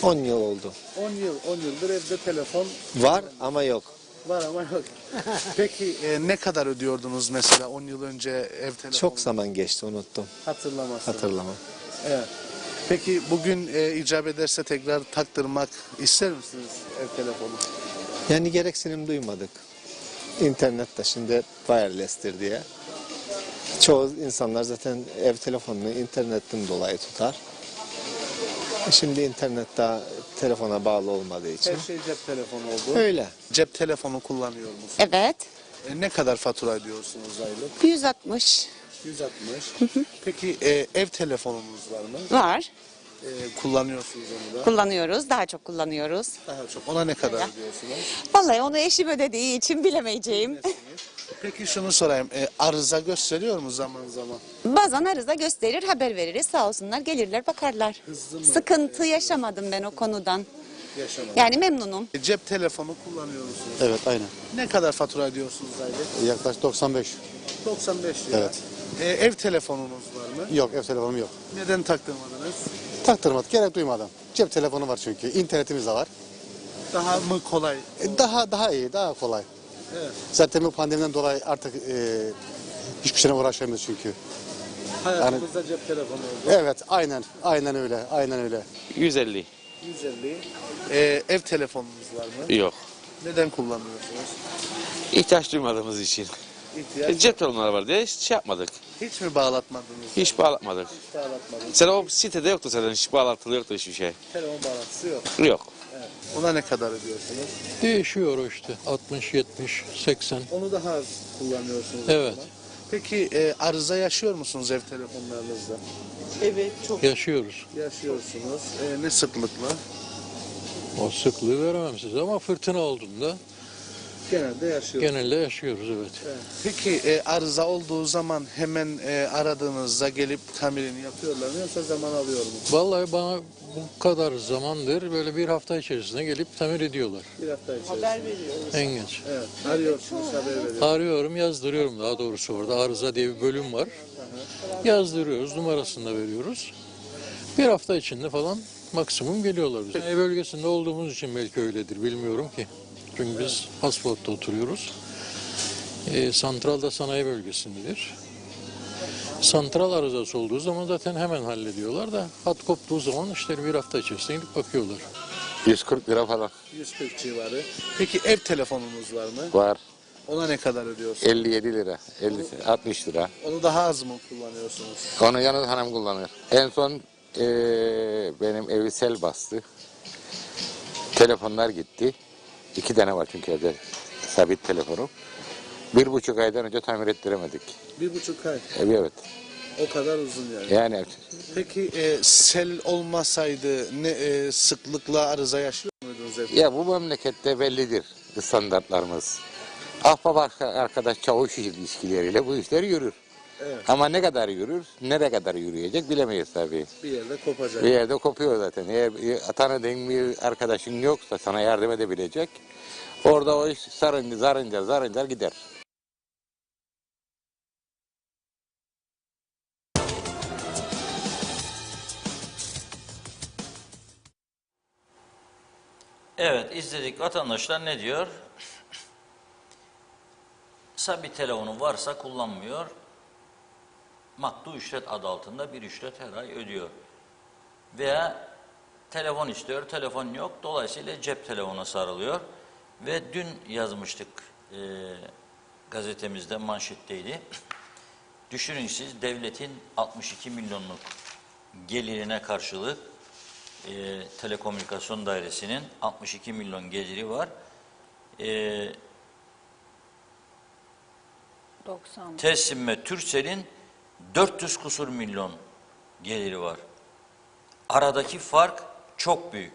10 yıl oldu. 10 yıldır evde telefon Var ama yok. var ama yok. Peki ne kadar ödüyordunuz mesela 10 yıl önce ev telefonu? Çok zaman geçti, unuttum. Hatırlamazsınız. Hatırlamam. Evet. Peki bugün icap ederse tekrar taktırmak ister misiniz ev telefonu? Yani gereksinim duymadık. İnternet de şimdi wireless'tir diye. Çoğu insanlar zaten ev telefonunu internetten dolayı tutar. Şimdi internet daha telefona bağlı olmadığı için. Her şey cep telefonu oldu. Öyle. Cep telefonu kullanıyor musunuz? Evet. Ne kadar fatura ödüyorsunuz aylık? 160 160. Peki ev telefonunuz var mı? var. Kullanıyorsunuz onu da. Kullanıyoruz. Daha çok kullanıyoruz. Daha çok. Ona ne kadar ödüyorsunuz? Vallahi onu eşim ödediği için bilemeyeceğim. Peki şunu sorayım. Arıza gösteriyor mu zaman zaman? Bazen arıza gösterir, haber veririz. Sağ olsunlar gelirler bakarlar. Hızlı mı? Sıkıntı yaşamadım ben o konudan. Yaşamadım. Yani memnunum. Cep telefonu kullanıyor musunuz? Evet, aynen. Ne kadar fatura ödüyorsunuz aylık? Yaklaşık 95. 95 lira. Evet. Ev telefonunuz var mı? Yok, ev telefonum yok. Neden taktırmadınız? Taktırmadık, gerek duymadım. Cep telefonu var çünkü, internetimiz de var. Daha mı kolay? Daha iyi, daha kolay. Evet. Zaten bu pandemiden dolayı artık hiçbir şeyle uğraşamıyoruz çünkü. Hayatımızda cep telefonu oldu. Evet, aynen öyle. 150. 150. Ev telefonunuz var mı? Yok. Neden kullanmıyorsunuz? İhtiyaç duymadığımız için. İhtiyaç. Cep telefonları var diye hiç şey yapmadık. Hiç mi bağlatmadınız? Hiç bağlatmadık. Hiç bağlatmadınız. Mesela o sitede yoktu zaten. Hiç bağlantılı yoktu hiçbir şey. Telefon bağlantısı yok. Yok. Evet. Ona ne kadar ödüyorsunuz? Değişiyor o işte. 60, 70, 80. Onu daha az kullanıyorsunuz. o Evet. zaman. Peki arıza yaşıyor musunuz ev telefonlarınızda? Yaşıyoruz. Yaşıyorsunuz. Ne sıklıkla? O sıklığı veremem size ama fırtına olduğunda Genelde yaşıyoruz. genelde yaşıyoruz, evet. Evet. Peki arıza olduğu zaman hemen aradığınızda gelip tamirini yapıyorlar mı yoksa zaman alıyor mu? Vallahi bana bu kadar zamandır böyle bir hafta içerisinde gelip tamir ediyorlar. Bir hafta içerisinde. En geç. Evet. Arıyorsunuz, haber veriyorsunuz. Arıyorum, yazdırıyorum daha doğrusu orada. Arıza diye bir bölüm var. Yazdırıyoruz, numarasını da veriyoruz. Bir hafta içinde falan maksimum geliyorlar bize. Ev bölgesinde olduğumuz için belki öyledir, bilmiyorum ki. Çünkü biz Hasbot'ta oturuyoruz. Santral da sanayi bölgesindedir. Santral arızası olduğu zaman zaten hemen hallediyorlar da hat koptuğu zaman işte bir hafta içerisinde gidip bakıyorlar. 140 lira falan 140 civarı. Peki ev telefonunuz var mı? var. Ona ne kadar ödüyorsunuz? 57 lira. 60 lira. Onu daha az mı kullanıyorsunuz? Onu yalnız hanım kullanır. En son benim evi sel bastı. Telefonlar gitti. 2 tane var çünkü evde sabit telefonum. 1,5 aydan önce tamir ettiremedik. 1,5 ay. Evet. O kadar uzun yani. Yani Peki sel olmasaydı ne sıklıkla arıza yaşıyor muydunuz evde? ya bu memlekette bellidir standartlarımız. Ahbap arkadaş çavuş ilişkileriyle bu işler yürür. Evet. Ama ne kadar yürür, nereye kadar yürüyecek bilemeyiz tabii. Bir yerde kopacak. Bir yerde kopuyor zaten. Eğer tanıdığın bir arkadaşın yoksa sana yardım edebilecek, orada o iş zarıncar gider. Evet, izledik. Vatandaşlar ne diyor? Sabit telefonu varsa kullanmıyor. Maktu ücret adı altında bir ücret her ay ödüyor. Veya telefon istiyor, telefon yok. Dolayısıyla cep telefonuna sarılıyor. Ve dün yazmıştık gazetemizde, manşetteydi. Düşünün siz devletin 62 milyonluk gelirine karşılık telekomünikasyon dairesinin 62 milyon geliri var. 90. Teslim ve Turkcell'in 400 kusur milyon geliri var. Aradaki fark çok büyük.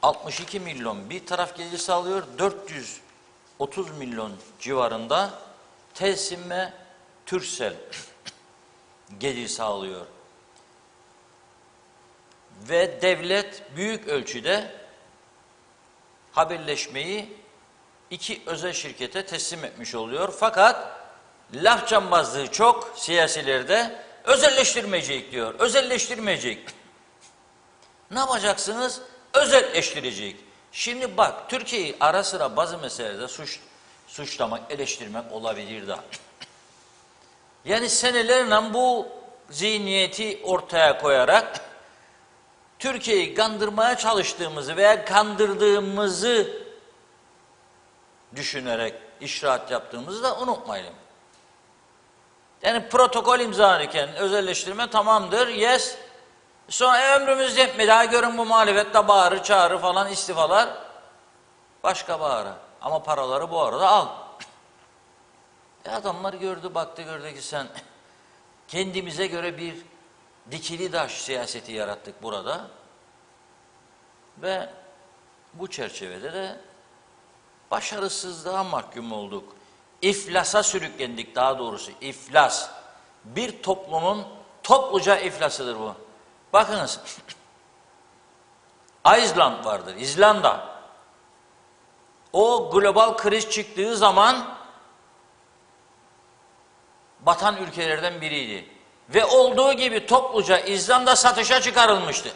62 milyon bir taraf gelir sağlıyor, 430 milyon civarında Telsim ve Turkcell gelir sağlıyor. Ve devlet büyük ölçüde haberleşmeyi 2 özel şirkete teslim etmiş oluyor. Fakat laf cambazlığı çok siyasilerde, özelleştirmeyecek diyor. Özelleştirmeyecek. Ne yapacaksınız? Özelleştirecek. Şimdi bak, Türkiye'yi ara sıra bazı meselelerde suçlamak, eleştirmek olabilir de. Yani senelerle bu zihniyeti ortaya koyarak Türkiye'yi kandırmaya çalıştığımızı veya kandırdığımızı düşünerek işraat yaptığımızı da unutmayalım. Yani protokol imzalarken özelleştirme tamamdır, yes. Sonra ömrümüz yetmedi, daha görün bu muhalefette bağırı, çağrı falan istifalar. Başka bağırı. Ama paraları bu arada al. Adamlar gördü, baktı, gördü ki sen kendimize göre bir dikili taş siyaseti yarattık burada. Ve bu çerçevede de başarısızlığa mahkum olduk. İflasa sürüklendik, daha doğrusu iflas. Bir toplumun topluca iflasıdır bu. Bakınız, Iceland vardır, İzlanda. O global kriz çıktığı zaman batan ülkelerden biriydi. Ve olduğu gibi topluca İzlanda satışa çıkarılmıştı.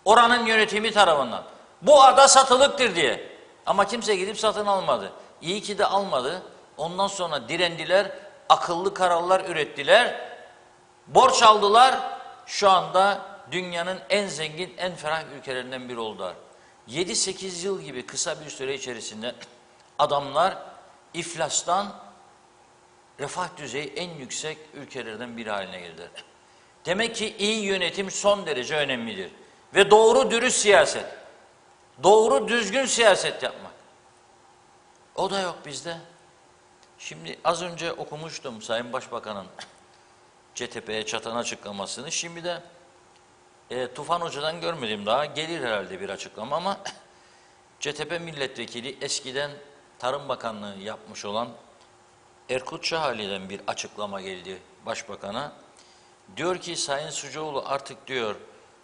Oranın yönetimi tarafından. Bu ada satılıktır diye. Ama kimse gidip satın almadı. İyi ki de almadı. Ondan sonra direndiler, akıllı kararlar ürettiler, borç aldılar. Şu anda dünyanın en zengin, en ferah ülkelerinden biri oldular. 7-8 yıl gibi kısa bir süre içerisinde adamlar iflastan refah düzeyi en yüksek ülkelerden biri haline geldiler. Demek ki iyi yönetim son derece önemlidir. Ve doğru dürüst siyaset, doğru düzgün siyaset yapmak. O da yok bizde. Şimdi az önce okumuştum Sayın Başbakan'ın CTP'ye çatan açıklamasını. Şimdi de Tufan Hoca'dan görmedim daha. Gelir herhalde bir açıklama ama CTP milletvekili eskiden Tarım Bakanlığı yapmış olan Erkut Şahali'den bir açıklama geldi Başbakan'a. Diyor ki Sayın Sucuoğlu artık diyor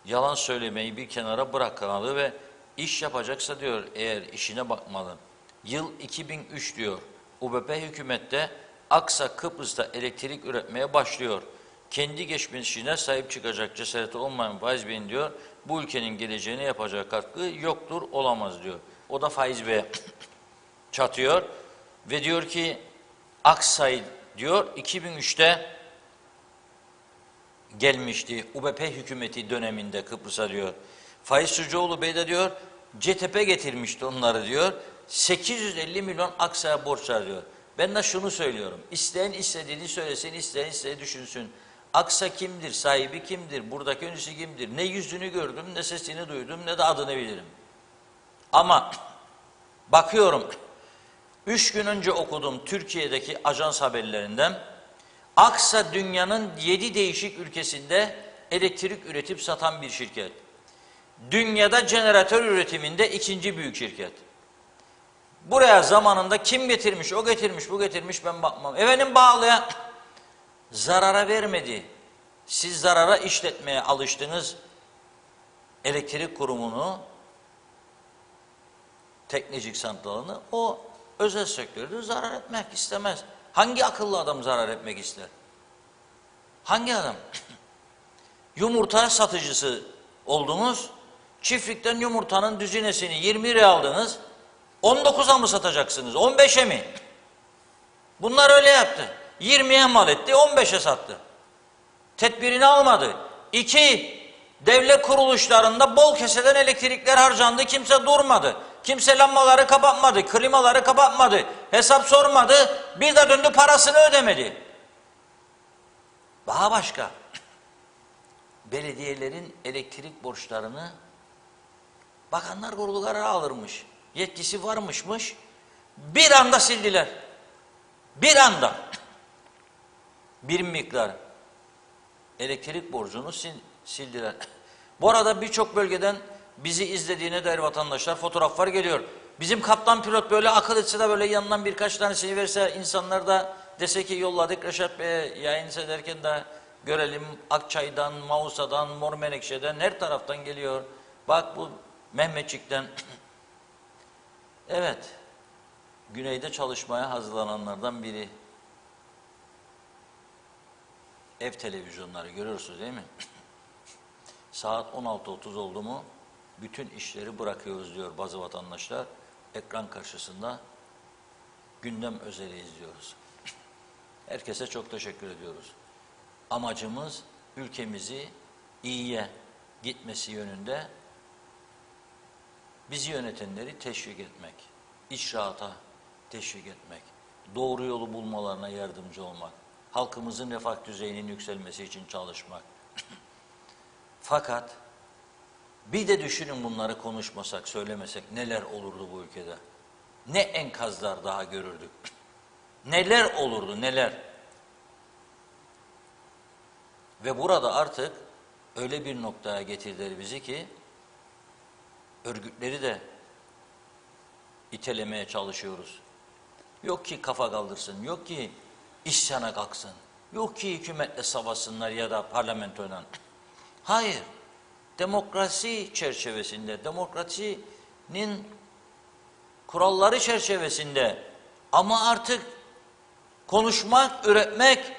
yalan söylemeyi bir kenara bırakmalı ve iş yapacaksa diyor eğer işine bakmalı. Yıl 2003 diyor. UBP hükümette Aksa Kıbrıs'ta elektrik üretmeye başlıyor. Kendi geçmişine sahip çıkacak cesareti olmayan Faiz Bey'in diyor bu ülkenin geleceğine yapacağı katkı yoktur, olamaz diyor. O da Faiz Bey'e çatıyor ve diyor ki Aksa'yı diyor 2003'te gelmişti UBP hükümeti döneminde Kıbrıs'a diyor. Faiz Sucuoğlu Bey de diyor CTP getirmişti onları diyor. 850 milyon Aksa'ya borçlar diyor. Ben de şunu söylüyorum. İsteyen istediğini söylesin, isteyen istediğini düşünsün. Aksa kimdir, sahibi kimdir, buradaki öncüsü kimdir? Ne yüzünü gördüm, ne sesini duydum, ne de adını bilirim. Ama bakıyorum, 3 gün önce okudum Türkiye'deki ajans haberlerinden. Aksa dünyanın 7 değişik ülkesinde elektrik üretip satan bir şirket. Dünyada jeneratör üretiminde 2. büyük şirket. Buraya zamanında kim getirmiş, o getirmiş, bu getirmiş ben bakmam. Efendim bağlıya zarara vermedi. Siz zarara işletmeye alıştınız. Elektrik kurumunu, Teknecik santralını, o özel sektörde zarar etmek istemez. Hangi akıllı adam zarar etmek ister? Hangi adam? Yumurta satıcısı oldunuz, çiftlikten yumurtanın düzinesini 20 liraya aldınız, 19'a mı satacaksınız, 15'e mi? Bunlar öyle yaptı. 20'ye mal etti, 15'e sattı. Tedbirini almadı. 2, devlet kuruluşlarında bol keseden elektrikler harcandı, kimse durmadı. Kimse lambaları kapatmadı, klimaları kapatmadı, hesap sormadı, bir de döndü parasını ödemedi. Daha başka, belediyelerin elektrik borçlarını Bakanlar Kurulu kararı alırmış, yetkisi varmışmış, bir anda sildiler. Bir anda bir miktar elektrik borcunu sildiler. Bu arada birçok bölgeden bizi izlediğine dair vatandaşlar fotoğraflar geliyor. Bizim kaptan pilot böyle akıl etse de böyle yanından birkaç tanesini verse insanlar da dese ki yolladık Reşat Bey'e yayın ederken de görelim Akçay'dan, Mausa'dan, Mor Menekşe'den her taraftan geliyor. Bak bu Mehmetçik'ten. Evet, güneyde çalışmaya hazırlananlardan biri. Ev televizyonları görüyorsunuz değil mi? Saat 16:30 oldu mu bütün işleri bırakıyoruz diyor bazı vatandaşlar. Ekran karşısında gündem özeli izliyoruz. Herkese çok teşekkür ediyoruz. Amacımız ülkemizi iyiye, gitmesi yönünde bizi yönetenleri teşvik etmek, icraata teşvik etmek, doğru yolu bulmalarına yardımcı olmak, halkımızın refah düzeyinin yükselmesi için çalışmak. Fakat bir de düşünün, bunları konuşmasak, söylemesek neler olurdu bu ülkede? Ne enkazlar daha görürdük? Neler olurdu, neler? Ve burada artık öyle bir noktaya getirdiler bizi ki örgütleri de itelemeye çalışıyoruz. Yok ki kafa kaldırsın, yok ki isyana kalksın, yok ki hükümetle savaşsınlar ya da parlamentoyla. Hayır, demokrasi çerçevesinde, demokrasinin kuralları çerçevesinde, ama artık konuşmak, üretmek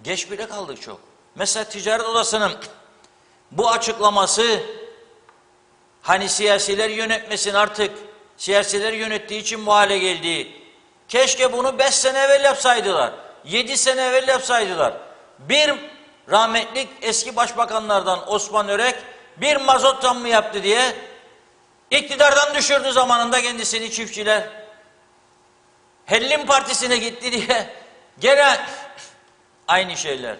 geç bile kaldık çok. Mesela Ticaret Odası'nın bu açıklaması, hani siyasiler yönetmesin artık, siyasiler yönettiği için bu hale geldi. Keşke bunu 5 sene evvel yapsaydılar, 7 sene evvel yapsaydılar. Bir rahmetlik eski başbakanlardan Osman Örek bir mazot zammı yaptı diye iktidardan düşürdü zamanında kendisini çiftçiler. Hellim Partisi'ne gitti diye gene aynı şeyler.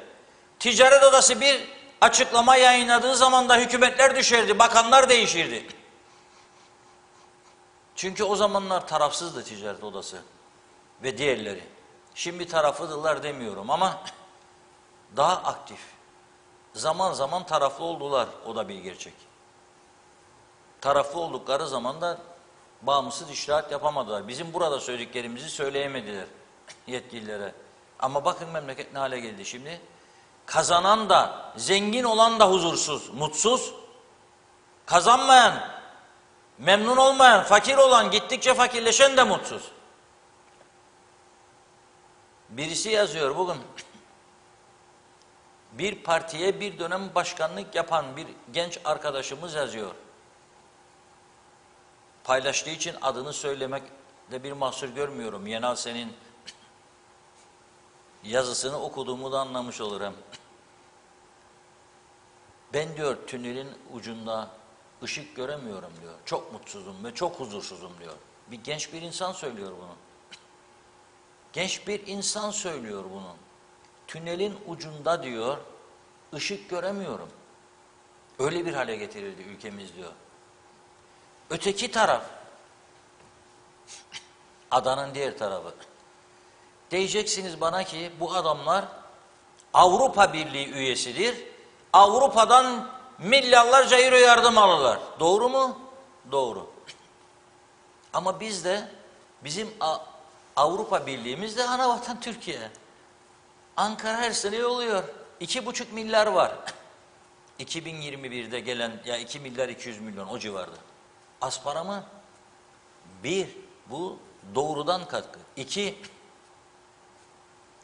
Ticaret Odası bir açıklama yayınladığı zaman da hükümetler düşerdi, bakanlar değişirdi. Çünkü o zamanlar tarafsızdı Ticaret Odası ve diğerleri. Şimdi taraflıdırlar demiyorum ama daha aktif. Zaman zaman taraflı oldular, o da bir gerçek. Taraflı oldukları zaman da bağımsız icraat yapamadılar. Bizim burada söylediklerimizi söyleyemediler yetkililere. Ama bakın memleket ne hale geldi şimdi. Kazanan da, zengin olan da huzursuz, mutsuz. Kazanmayan, memnun olmayan, fakir olan, gittikçe fakirleşen de mutsuz. Birisi yazıyor bugün, bir partiye bir dönem başkanlık yapan bir genç arkadaşımız yazıyor. Paylaştığı için adını söylemekte bir mahsur görmüyorum. Yenal, senin yazısını okuduğumu da anlamış olurum. Ben diyor tünelin ucunda ışık göremiyorum diyor. Çok mutsuzum ve çok huzursuzum diyor. Bir genç bir insan söylüyor bunu. Genç bir insan söylüyor bunu. Tünelin ucunda diyor, ışık göremiyorum. Öyle bir hale getirildi ülkemiz diyor. Öteki taraf, adanın diğer tarafı. Diyeceksiniz bana ki bu adamlar Avrupa Birliği üyesidir. Avrupa'dan milyarlarca euro yardım alırlar. Doğru mu? Doğru. Ama biz de, bizim Avrupa Birliğimiz de anavatan Türkiye. Ankara her sene yolluyor. 2,5 milyar var. 2021'de gelen, ya 2 milyar 200 milyon o civarda. Az para mı? Bir, bu doğrudan katkı. İki,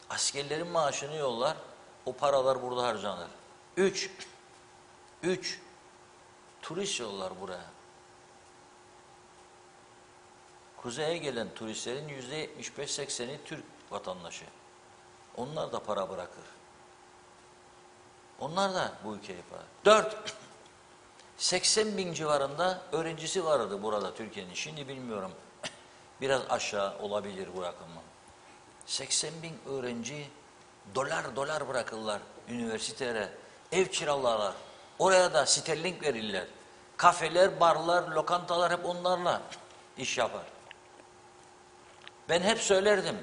askerlerin maaşını yollar, o paralar burada harcanır. Üç, turist yollar buraya. Kuzeye gelen turistlerin %75-80'i Türk vatandaşı. Onlar da para bırakır. Onlar da bu ülkeye para. 4, 80 bin civarında öğrencisi vardı burada Türkiye'nin. Şimdi bilmiyorum. Biraz aşağı olabilir bu rakamı. 80 bin öğrenci dolar bırakırlar üniversitelere. Ev kiralarlar. Oraya da sterling verirler. Kafeler, barlar, lokantalar hep onlarla iş yapar. Ben hep söylerdim.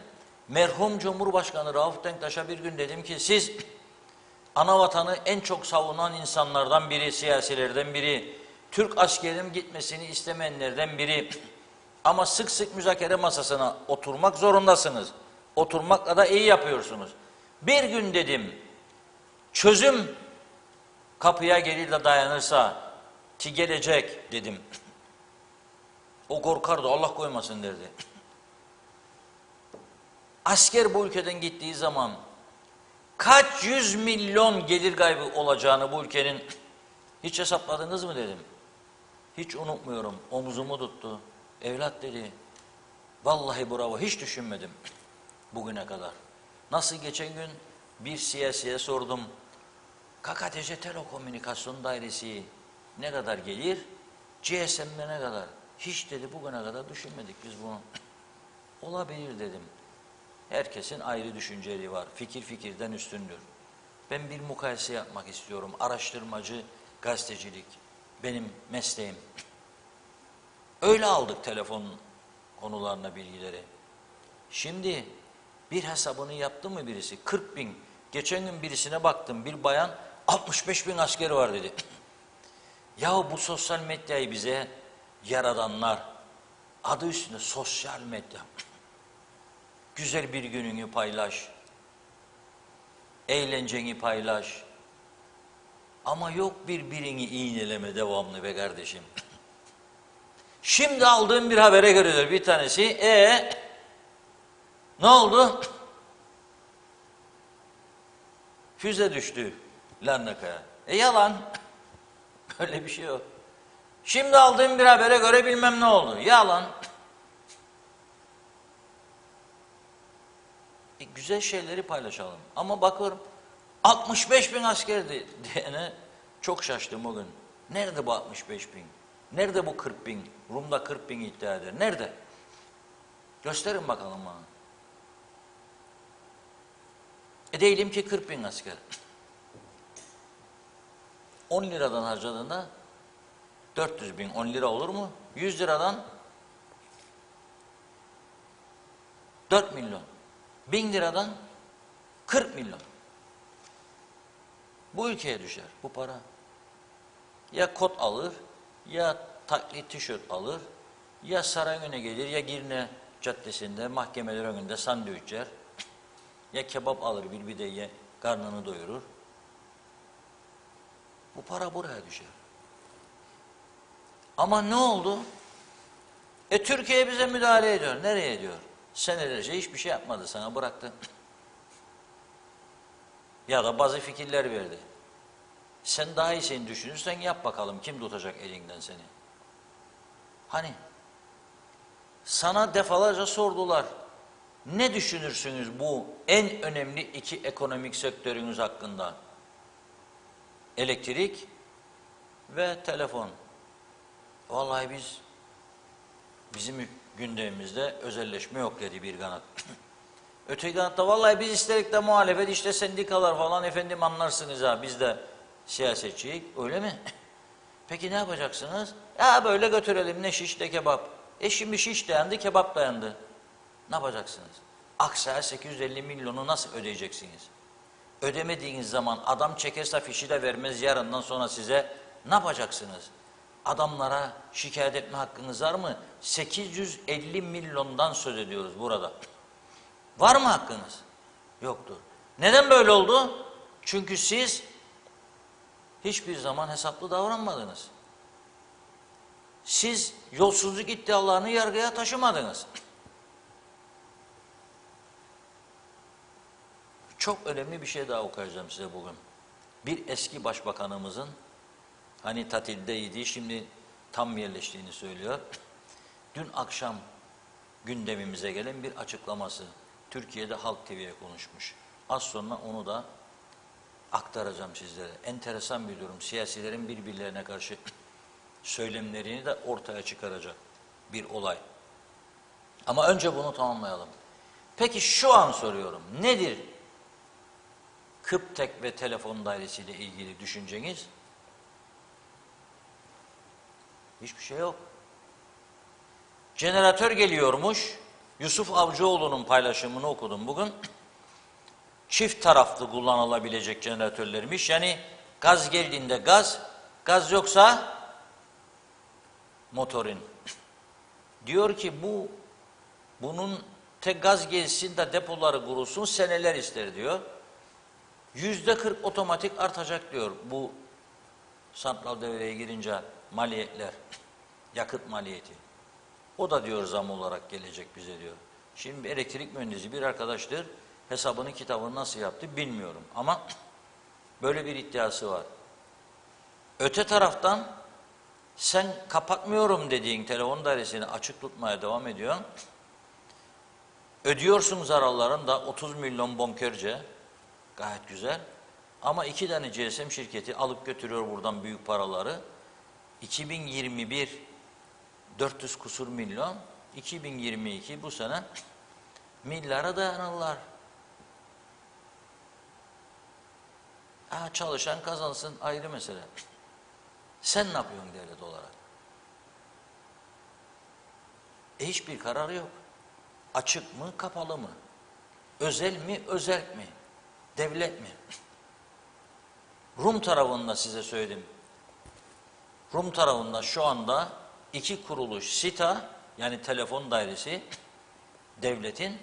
Merhum Cumhurbaşkanı Rauf Denktaş'a bir gün dedim ki siz anavatanı en çok savunan insanlardan biri, siyasilerden biri, Türk askerinin gitmesini istemeyenlerden biri, ama sık sık müzakere masasına oturmak zorundasınız. Oturmakla da iyi yapıyorsunuz. Bir gün dedim, çözüm kapıya gelir de dayanırsa ki gelecek dedim. O korkardı, Allah koymasın derdi. Asker bu ülkeden gittiği zaman kaç yüz milyon gelir kaybı olacağını bu ülkenin hiç hesapladınız mı dedim. Hiç unutmuyorum, omuzumu tuttu. Evlat dedi, vallahi bravo, hiç düşünmedim bugüne kadar. Nasıl geçen gün bir siyasiye sordum. KKTC Telekomünikasyon Dairesi ne kadar gelir? GSM'de ne kadar? Hiç dedi bugüne kadar düşünmedik biz bunu. Olabilir dedim. Herkesin ayrı düşünceli var. Fikir fikirden üstündür. Ben bir mukayese yapmak istiyorum. Araştırmacı gazetecilik benim mesleğim. Öyle aldık telefon konularına bilgileri. Şimdi bir hesabını yaptı mı birisi? 40 bin. Geçen gün birisine baktım. Bir bayan 65 bin askeri var dedi. Yahu bu sosyal medyayı bize yaradanlar, adı üstünde sosyal medya. Güzel bir gününü paylaş. Eğlenceni paylaş. Ama yok birbirini iğneleme devamlı be kardeşim. Şimdi aldığım bir habere göre bir tanesi, ne oldu? Füze düştü Larnaka'ya. Yalan. Öyle bir şey yok. Şimdi aldığım bir habere göre bilmem ne oldu. Yalan. Güzel şeyleri paylaşalım. Ama bakıyorum 65 bin askerdi diyene çok şaştım o gün. Nerede bu 65 bin? Nerede bu 40 bin? Rum'da 40 bin iddia eder. Nerede? Gösterin bakalım bana. Diyelim ki 40 bin asker. 10 liradan harcadığında 400 bin 10 lira olur mu? 100 liradan 4 milyon. 1000 liradan 40 milyon. Bu ülkeye düşer bu para. Ya kot alır, ya taklit tişört alır, ya saray önüne gelir, ya Girne Caddesi'nde mahkemeler önünde sandviç yer, ya kebap alır bir de ye, karnını doyurur. Bu para buraya düşer. Ama ne oldu? Türkiye bize müdahale ediyor. Nereye ediyor? Senelerce hiçbir şey yapmadı, sana bıraktı. Ya da bazı fikirler verdi. Sen daha iyisini düşünürsen yap bakalım, kim tutacak elinden seni? Hani? Sana defalarca sordular. Ne düşünürsünüz bu en önemli iki ekonomik sektörünüz hakkında? Elektrik ve telefon. Vallahi bizim gündemimizde özelleşme yok dedi bir kanat. Öteki kanatta vallahi biz isterik de muhalefet işte sendikalar falan efendim anlarsınız ha biz de siyasetçiyik öyle mi? Peki ne yapacaksınız? Ya böyle götürelim ne şiş ne kebap. Şimdi şiş dayandı kebap dayandı. Ne yapacaksınız? Aksa'ya 850 milyonu nasıl ödeyeceksiniz? Ödemediğiniz zaman adam çekerse fişi de vermez yarından sonra size ne yapacaksınız? Adamlara şikayet etme hakkınız var mı? 850 milyondan söz ediyoruz burada. Var mı hakkınız? Yoktur. Neden böyle oldu? Çünkü siz hiçbir zaman hesaplı davranmadınız. Siz yolsuzluk iddialarını yargıya taşımadınız. Çok önemli bir şey daha okuyacağım size bugün. Bir eski başbakanımızın hani tatildeydi, şimdi tam yerleştiğini söylüyor. Dün akşam gündemimize gelen bir açıklaması. Türkiye'de Halk TV'ye konuşmuş. Az sonra onu da aktaracağım sizlere. Enteresan bir durum. Siyasilerin birbirlerine karşı söylemlerini de ortaya çıkaracak bir olay. Ama önce bunu tamamlayalım. Peki şu an soruyorum. Nedir Kıptek ve telefon dairesiyle ilgili düşünceniz? Hiçbir şey yok. Jeneratör geliyormuş. Yusuf Avcıoğlu'nun paylaşımını okudum bugün. Çift taraflı kullanılabilecek jeneratörlermiş. Yani gaz geldiğinde gaz yoksa motorin. Diyor ki bunun tek gaz gelsin de depoları kurulsun seneler ister diyor. %40 otomatik artacak diyor bu santral devreye girince maliyetler, yakıt maliyeti. O da diyor zam olarak gelecek bize diyor. Şimdi elektrik mühendisi bir arkadaştır. Hesabını kitabını nasıl yaptı bilmiyorum. Ama böyle bir iddiası var. Öte taraftan sen kapatmıyorum dediğin telefon dairesini açık tutmaya devam ediyorsun. Ödüyorsun zararların da 30 milyon bonkörce. Gayet güzel. Ama 2 tane GSM şirketi alıp götürüyor buradan büyük paraları. 2021 400 kusur milyon, 2022 bu sene milyara dayanırlar. Ha, çalışan kazansın ayrı mesele. Sen ne yapıyorsun devlet olarak? Hiçbir kararı yok. Açık mı, kapalı mı? Özel mi, özerk mi? Devlet mi? Rum tarafında size söyledim. Rum tarafında şu anda 2 kuruluş SİTA, yani telefon dairesi, devletin,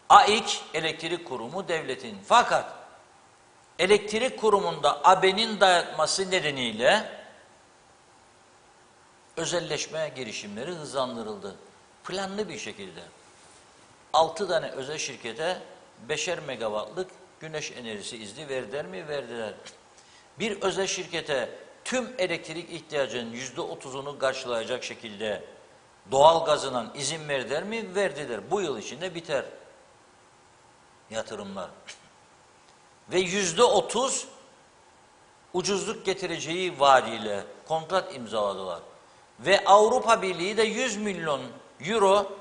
AİK, elektrik kurumu devletin. Fakat elektrik kurumunda AB'nin dayatması nedeniyle özelleşme girişimleri hızlandırıldı. Planlı bir şekilde. 6 tane özel şirkete 5'er megawattlık güneş enerjisi izni verdiler mi? Verdiler. Bir özel şirkete tüm elektrik ihtiyacının %30'unu karşılayacak şekilde doğal gazından izin verdiler mi? Verdiler. Bu yıl içinde biter yatırımlar. Ve %30 ucuzluk getireceği vaadiyle kontrat imzaladılar. Ve Avrupa Birliği de 100 milyon euro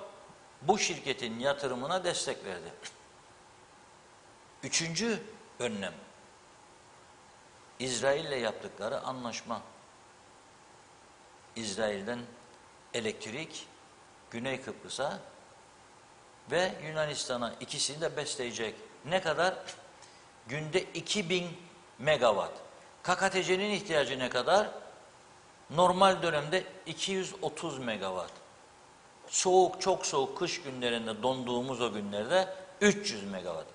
bu şirketin yatırımına destek verdi. Üçüncü önlem, İsrail'le yaptıkları anlaşma. İsrail'den elektrik Güney Kıbrıs'a ve Yunanistan'a, ikisini de besleyecek. Ne kadar? Günde 2000 megawatt. KKTC'nin ihtiyacı ne kadar? Normal dönemde 230 megawatt. Soğuk, çok soğuk kış günlerinde, donduğumuz o günlerde 300 megawatt.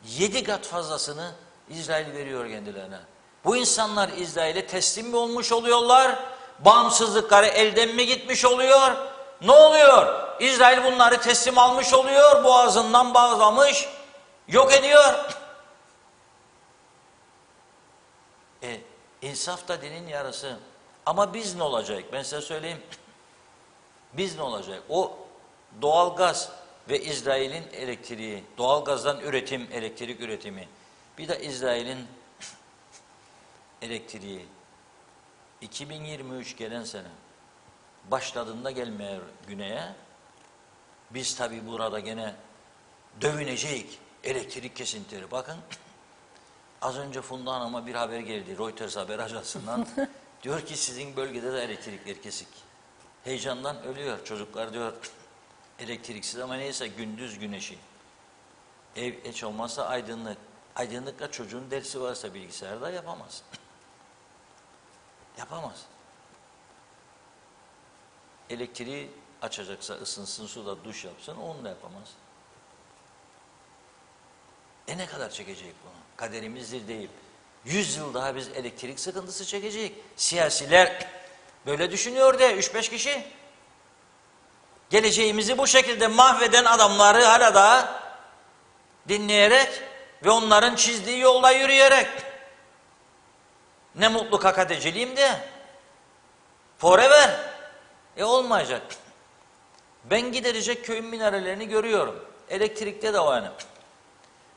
7 kat fazlasını İsrail veriyor kendilerine. Bu insanlar İsrail'e teslim mi olmuş oluyorlar? Bağımsızlıkları elden mi gitmiş oluyor? Ne oluyor? İsrail bunları teslim almış oluyor, boğazından bağlamış, yok ediyor. İnsaf da dinin yarısı. Ama biz ne olacak? Ben size söyleyeyim. Biz ne olacak? O doğalgaz ve İsrail'in elektriği, doğalgazdan üretim, elektrik üretimi, bir de İsrail'in elektriği, 2023 gelen sene başladığında gelmeye güneye, biz tabi burada gene dövünecek elektrik kesintileri. Bakın, az önce Funda Hanım'a bir haber geldi, Reuters haber ajansından. Diyor ki sizin bölgede de elektrikler kesik. Heyecandan ölüyor çocuklar, diyor elektriksiz, ama neyse gündüz güneşi. Ev hiç olmazsa aydınlık. Aydınlıkla çocuğun dersi varsa bilgisayarda yapamaz. Yapamaz. Elektriği açacaksa ısınsın, suda duş yapsın, onu da yapamaz. Ne kadar çekecek bunu? Kaderimizdir değil. 100 yıl daha biz elektrik sıkıntısı çekecek. Siyasiler böyle düşünüyor de 3-5 kişi. Geleceğimizi bu şekilde mahveden adamları hala da dinleyerek ve onların çizdiği yolda yürüyerek. Ne mutlu KKTC'liyim de. Forever. Olmayacak. Ben giderecek köyün minarelerini görüyorum. Elektrikte de var. Yani.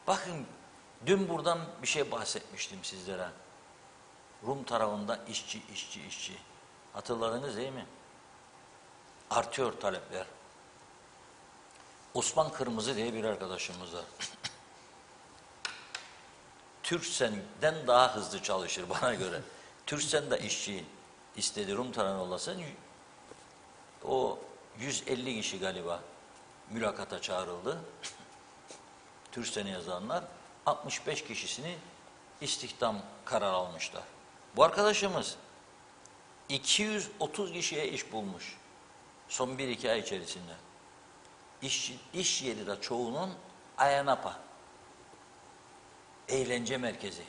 Bakın, dün buradan bir şey bahsetmiştim sizlere. Rum tarafında işçi. Hatırladınız değil mi? Artıyor talepler. Osman Kırmızı diye bir arkadaşımız var. Türksen'den daha hızlı çalışır bana göre. Türksen de işçi istedi, Rum tarafında olasın. O 150 kişi galiba mülakata çağrıldı. Türksen'e yazanlar 65 kişisini istihdam kararı almışlar. Bu arkadaşımız 230 kişiye iş bulmuş son 1-2 ay içerisinde. İş yeri de çoğunun Ayanapa, eğlence merkezi,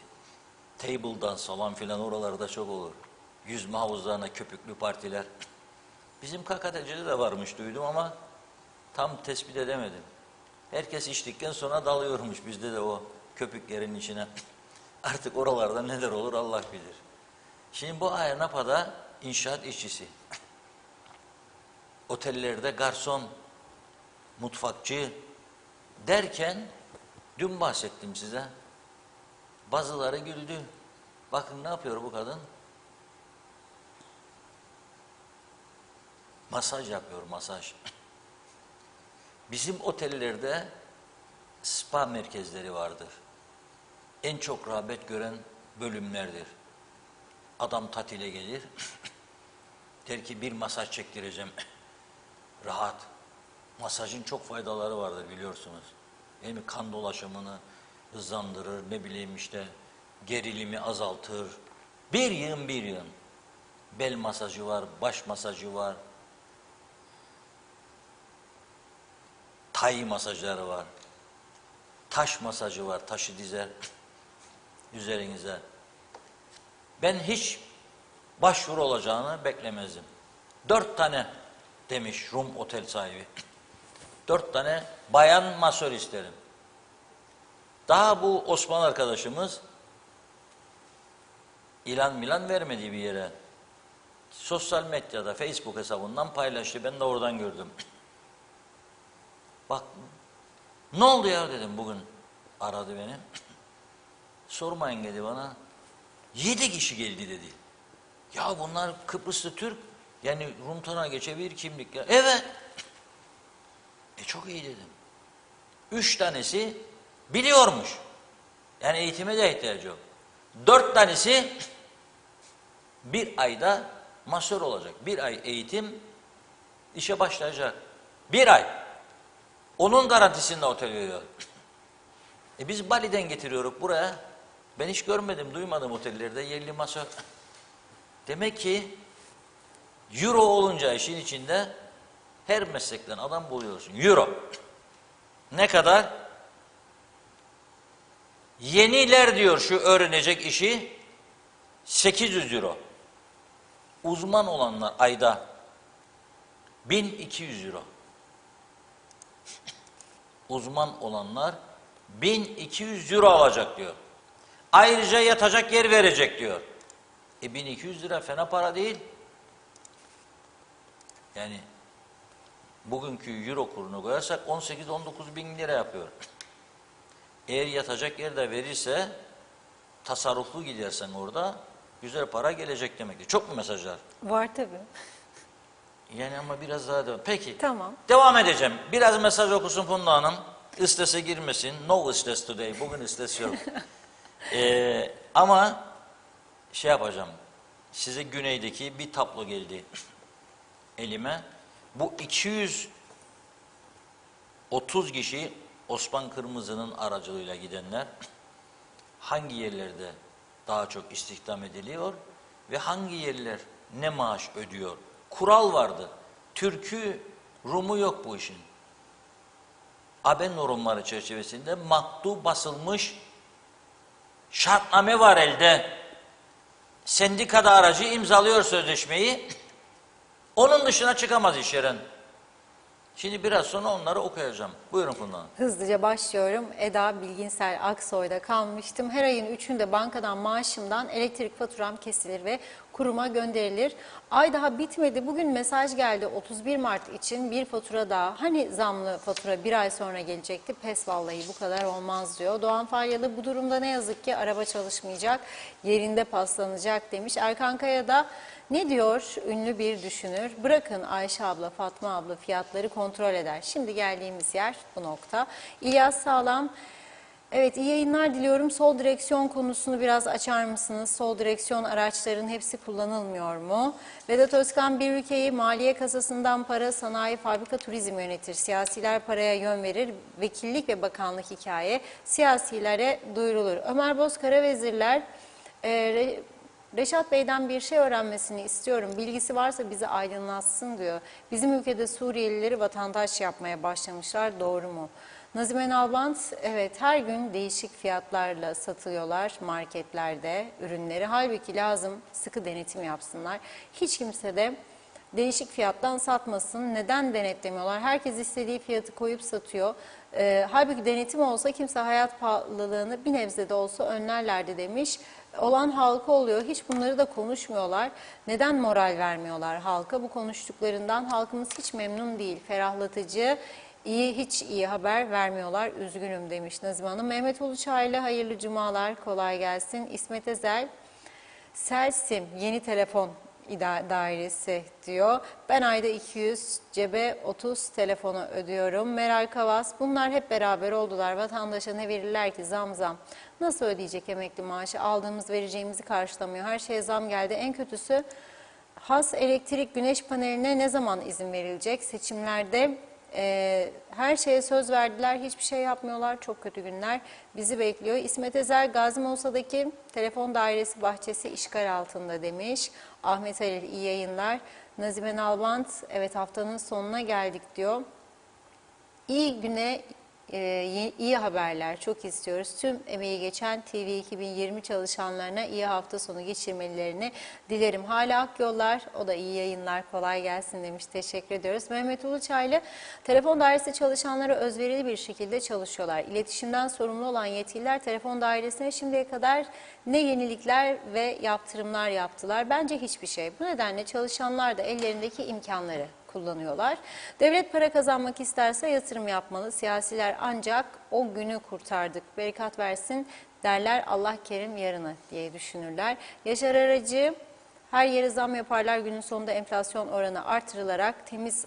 table dance falan filan, oralarda çok olur. Yüzme havuzlarına köpüklü partiler. Bizim KKTC'de de varmış, duydum ama tam tespit edemedim. Herkes içtikten sonra dalıyormuş bizde de o köpüklerin içine. Artık oralarda neler olur Allah bilir. Şimdi bu Ayanapa'da inşaat işçisi, otellerde garson, mutfakçı derken dün bahsettim size. Bazıları güldü. Bakın ne yapıyor bu kadın? Masaj yapıyor, masaj. Bizim otellerde spa merkezleri vardır. En çok rağbet gören bölümlerdir. Adam tatile gelir, der ki bir masaj çektireceğim. Rahat. Masajın çok faydaları vardır biliyorsunuz. Değil mi? Kan dolaşımını hızlandırır, ne bileyim işte gerilimi azaltır. Bir yığın bir yığın. Bel masajı var, baş masajı var. Tay masajları var. Taş masajı var, taşı dizer üzerinize. Ben hiç başvuru olacağını beklemezdim. 4 tane demiş Rum otel sahibi. 4 tane bayan masör isterim. Daha bu Osman arkadaşımız ilan milan vermediği bir yere sosyal medyada Facebook hesabından paylaştı. Ben de oradan gördüm. Bak ne oldu ya dedim bugün aradı beni. Sormayın dedi bana. 7 kişi geldi dedi. Ya bunlar Kıbrıslı Türk. Yani Rum'tana geçebilir kimlikler. Evet. Çok iyi dedim. 3 tanesi biliyormuş. Yani eğitime de ihtiyacı yok. 4 tanesi bir ayda masör olacak. 1 ay eğitim işe başlayacak. 1 ay. Onun garantisinde otel veriyor. Biz Bali'den getiriyoruz buraya. Ben hiç görmedim, duymadım otellerde yerli masör. Demek ki euro olunca işin içinde her meslekten adam buluyorsun. Euro. Ne kadar? Yeniler diyor şu öğrenecek işi 800 euro. Uzman olanlar ayda 1200 euro. Uzman olanlar 1200 euro alacak diyor. Ayrıca yatacak yer verecek diyor. 1200 lira fena para değil. Yani bugünkü euro kurunu koyarsak 18-19 bin lira yapıyor. Eğer yatacak yer de verirse tasarruflu gidersen orada güzel para gelecek demektir. Çok mu mesajlar? Var tabii. Yani ama biraz daha devam. Peki. Tamam. Devam edeceğim. Biraz mesaj okusun Funda Hanım. İstese girmesin. No istes today. Bugün istes yok. Ama şey yapacağım. Size güneydeki bir tablo geldi elime. Bu 230 kişi Osman Kırmızı'nın aracılığıyla gidenler hangi yerlerde daha çok istihdam ediliyor ve hangi yerler ne maaş ödüyor? Kural vardı. Türk'ü, Rum'u yok bu işin. AB normları çerçevesinde maktu basılmış şartname var elde. Sendikada aracı imzalıyor sözleşmeyi. Onun dışına çıkamaz işveren. Şimdi biraz sonra onları okuyacağım. Buyurun Funda Hanım. Hızlıca başlıyorum. Eda Bilginsel Aksoy'da kalmıştım. Her ayın 3'ünde bankadan maaşımdan elektrik faturam kesilir ve kuruma gönderilir. Ay daha bitmedi. Bugün mesaj geldi 31 Mart için bir fatura daha. Hani zamlı fatura bir ay sonra gelecekti. Pes vallahi bu kadar olmaz diyor. Doğan Faryalı bu durumda ne yazık ki araba çalışmayacak, yerinde paslanacak demiş. Erkan Kaya da ne diyor ünlü bir düşünür? Bırakın Ayşe abla, Fatma abla fiyatları kontrol eder. Şimdi geldiğimiz yer bu nokta. İlyas Sağlam, evet iyi yayınlar diliyorum. Sol direksiyon konusunu biraz açar mısınız? Sol direksiyon araçların hepsi kullanılmıyor mu? Vedat Özkan bir ülkeyi maliye kasasından para, sanayi, fabrika, turizm yönetir. Siyasiler paraya yön verir. Vekillik ve bakanlık hikaye. Siyasilere duyurulur. Ömer Bozkara vezirler... Reşat Bey'den bir şey öğrenmesini istiyorum. Bilgisi varsa bizi aydınlatsın diyor. Bizim ülkede Suriyelileri vatandaş yapmaya başlamışlar. Doğru mu? Nazime Nalbant, evet her gün değişik fiyatlarla satıyorlar marketlerde ürünleri. Halbuki lazım sıkı denetim yapsınlar. Hiç kimse de değişik fiyattan satmasın. Neden denetlemiyorlar? Herkes istediği fiyatı koyup satıyor. Halbuki denetim olsa kimse hayat pahalılığını bir nebze de olsa önlerlerdi demiş. Olan halka oluyor. Hiç bunları da konuşmuyorlar. Neden moral vermiyorlar halka? Bu konuştuklarından halkımız hiç memnun değil. Ferahlatıcı, hiç iyi haber vermiyorlar. Üzgünüm demiş Nazime Hanım. Mehmet Uluçaylı hayırlı cumalar, kolay gelsin. İsmet Ezel, Selsim yeni telefon dairesi diyor. Ben ayda 200, cebe 30 telefonu ödüyorum. Meral Kavas, bunlar hep beraber oldular. Vatandaşa ne verirler ki zam zam. Nasıl ödeyecek emekli maaşı? Aldığımız vereceğimizi karşılamıyor. Her şeye zam geldi. En kötüsü has elektrik güneş paneline ne zaman izin verilecek? Seçimlerde her şeye söz verdiler, hiçbir şey yapmıyorlar. Çok kötü günler bizi bekliyor. İsmet Ezer, Gazi Mosa'daki telefon dairesi bahçesi işgal altında demiş. Ahmet Halil, iyi yayınlar. Nazime Nalbant, evet haftanın sonuna geldik diyor. İyi güne iyi haberler çok istiyoruz. Tüm emeği geçen TV 2020 çalışanlarına iyi hafta sonu geçirmelerini dilerim. Hala Akyollar, o da iyi yayınlar, kolay gelsin demiş. Teşekkür ediyoruz. Mehmet Uluçaylı, telefon dairesi çalışanları özverili bir şekilde çalışıyorlar. İletişimden sorumlu olan yetkililer telefon dairesine şimdiye kadar ne yenilikler ve yaptırımlar yaptılar? Bence hiçbir şey. Bu nedenle çalışanlar da ellerindeki imkanları kullanıyorlar. Devlet para kazanmak isterse yatırım yapmalı. Siyasiler ancak o günü kurtardık, berikat versin derler, Allah kerim yarını diye düşünürler. Yaşar Aracı, her yere zam yaparlar, günün sonunda enflasyon oranı artırılarak Temmuz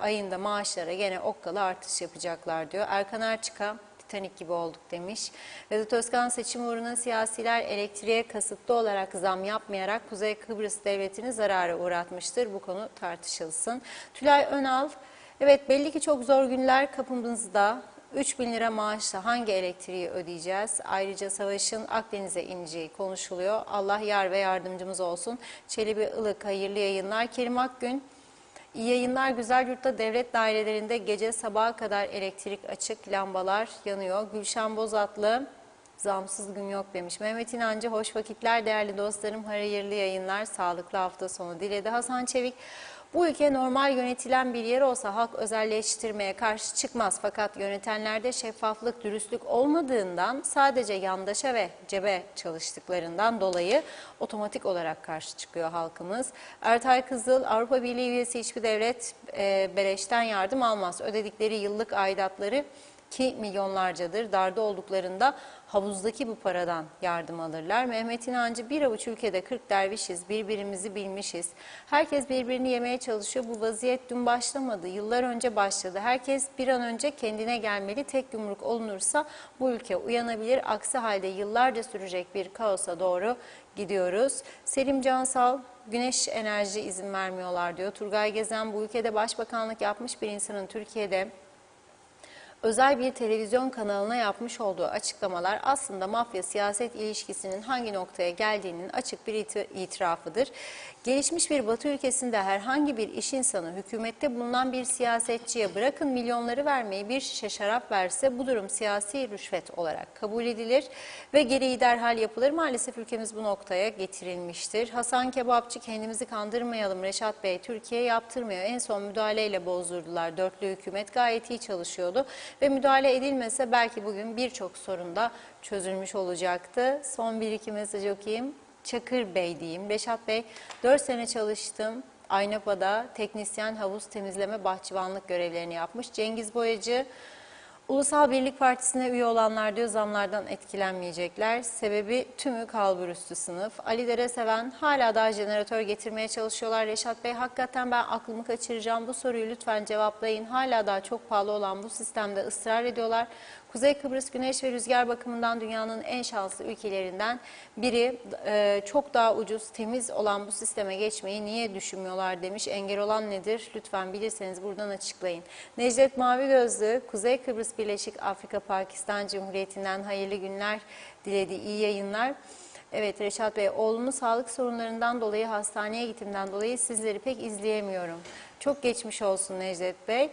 ayında maaşlara gene okkalı artış yapacaklar diyor. Erkan Erçika, Titanik gibi olduk demiş. Vedat Özkan, seçim uğruna siyasiler elektriğe kasıtlı olarak zam yapmayarak Kuzey Kıbrıs Devleti'ni zarara uğratmıştır. Bu konu tartışılsın. Tülay Önal, evet belli ki çok zor günler kapımızda. 3.000 lira maaşla hangi elektriği ödeyeceğiz? Ayrıca savaşın Akdeniz'e ineceği konuşuluyor. Allah yar ve yardımcımız olsun. Çelebi Ilık, hayırlı yayınlar. Kerim Akgün, İyi yayınlar. Güzelyurt'ta devlet dairelerinde gece sabaha kadar elektrik açık, lambalar yanıyor. Gülşen Bozatlı, zamsız gün yok demiş. Mehmet İnancı, hoş vakitler değerli dostlarım, hayırlı yayınlar, sağlıklı hafta sonu diledi. Hasan Çevik, bu ülke normal yönetilen bir yer olsa halk özelleştirmeye karşı çıkmaz. Fakat yönetenlerde şeffaflık, dürüstlük olmadığından, sadece yandaşa ve cebe çalıştıklarından dolayı otomatik olarak karşı çıkıyor halkımız. Ertay Kızıl, Avrupa Birliği üyesi hiçbir devlet beleşten yardım almaz. Ödedikleri yıllık aidatları ki milyonlarcadır. Darda olduklarında havuzdaki bu paradan yardım alırlar. Mehmet İnancı, bir avuç ülkede 40 dervişiz, birbirimizi bilmişiz. Herkes birbirini yemeye çalışıyor. Bu vaziyet dün başlamadı, yıllar önce başladı. Herkes bir an önce kendine gelmeli. Tek yumruk olunursa bu ülke uyanabilir. Aksi halde yıllarca sürecek bir kaosa doğru gidiyoruz. Selim Cansal, güneş enerji izin vermiyorlar diyor. Turgay Gezen, bu ülkede başbakanlık yapmış bir insanın Türkiye'de özel bir televizyon kanalına yapmış olduğu açıklamalar aslında mafya-siyaset ilişkisinin hangi noktaya geldiğinin açık bir itirafıdır. Gelişmiş bir Batı ülkesinde herhangi bir iş insanı hükümette bulunan bir siyasetçiye bırakın milyonları vermeyi bir şişe şarap verse bu durum siyasi rüşvet olarak kabul edilir ve gereği derhal yapılır. Maalesef ülkemiz bu noktaya getirilmiştir. Hasan Kebapçı, kendimizi kandırmayalım Reşat Bey, Türkiye yaptırmıyor. En son müdahaleyle bozdurdular. Dörtlü hükümet gayet iyi çalışıyordu ve müdahale edilmese belki bugün birçok sorun da çözülmüş olacaktı. Son bir iki mesaj okuyayım. Çakır Bey diyeyim. Reşat Bey, 4 sene çalıştım. Aynapa'da teknisyen havuz temizleme bahçıvanlık görevlerini yapmış. Cengiz Boyacı, Ulusal Birlik Partisi'ne üye olanlar diyor zamlardan etkilenmeyecekler. Sebebi tümü kalburüstü sınıf. Ali Dereseven, hala daha jeneratör getirmeye çalışıyorlar. Reşat Bey, hakikaten ben aklımı kaçıracağım. Bu soruyu lütfen cevaplayın. Hala daha çok pahalı olan bu sistemde ısrar ediyorlar. Kuzey Kıbrıs güneş ve rüzgar bakımından dünyanın en şanslı ülkelerinden biri. Çok daha ucuz, temiz olan bu sisteme geçmeyi niye düşünmüyorlar demiş. Engel olan nedir? Lütfen bilirseniz buradan açıklayın. Necdet Mavigözlü, Kuzey Kıbrıs Birleşik Afrika Pakistan Cumhuriyeti'nden hayırlı günler diledi. İyi yayınlar. Evet Reşat Bey, oğlumun sağlık sorunlarından dolayı hastaneye gittiğimden dolayı sizleri pek izleyemiyorum. Çok geçmiş olsun Necdet Bey.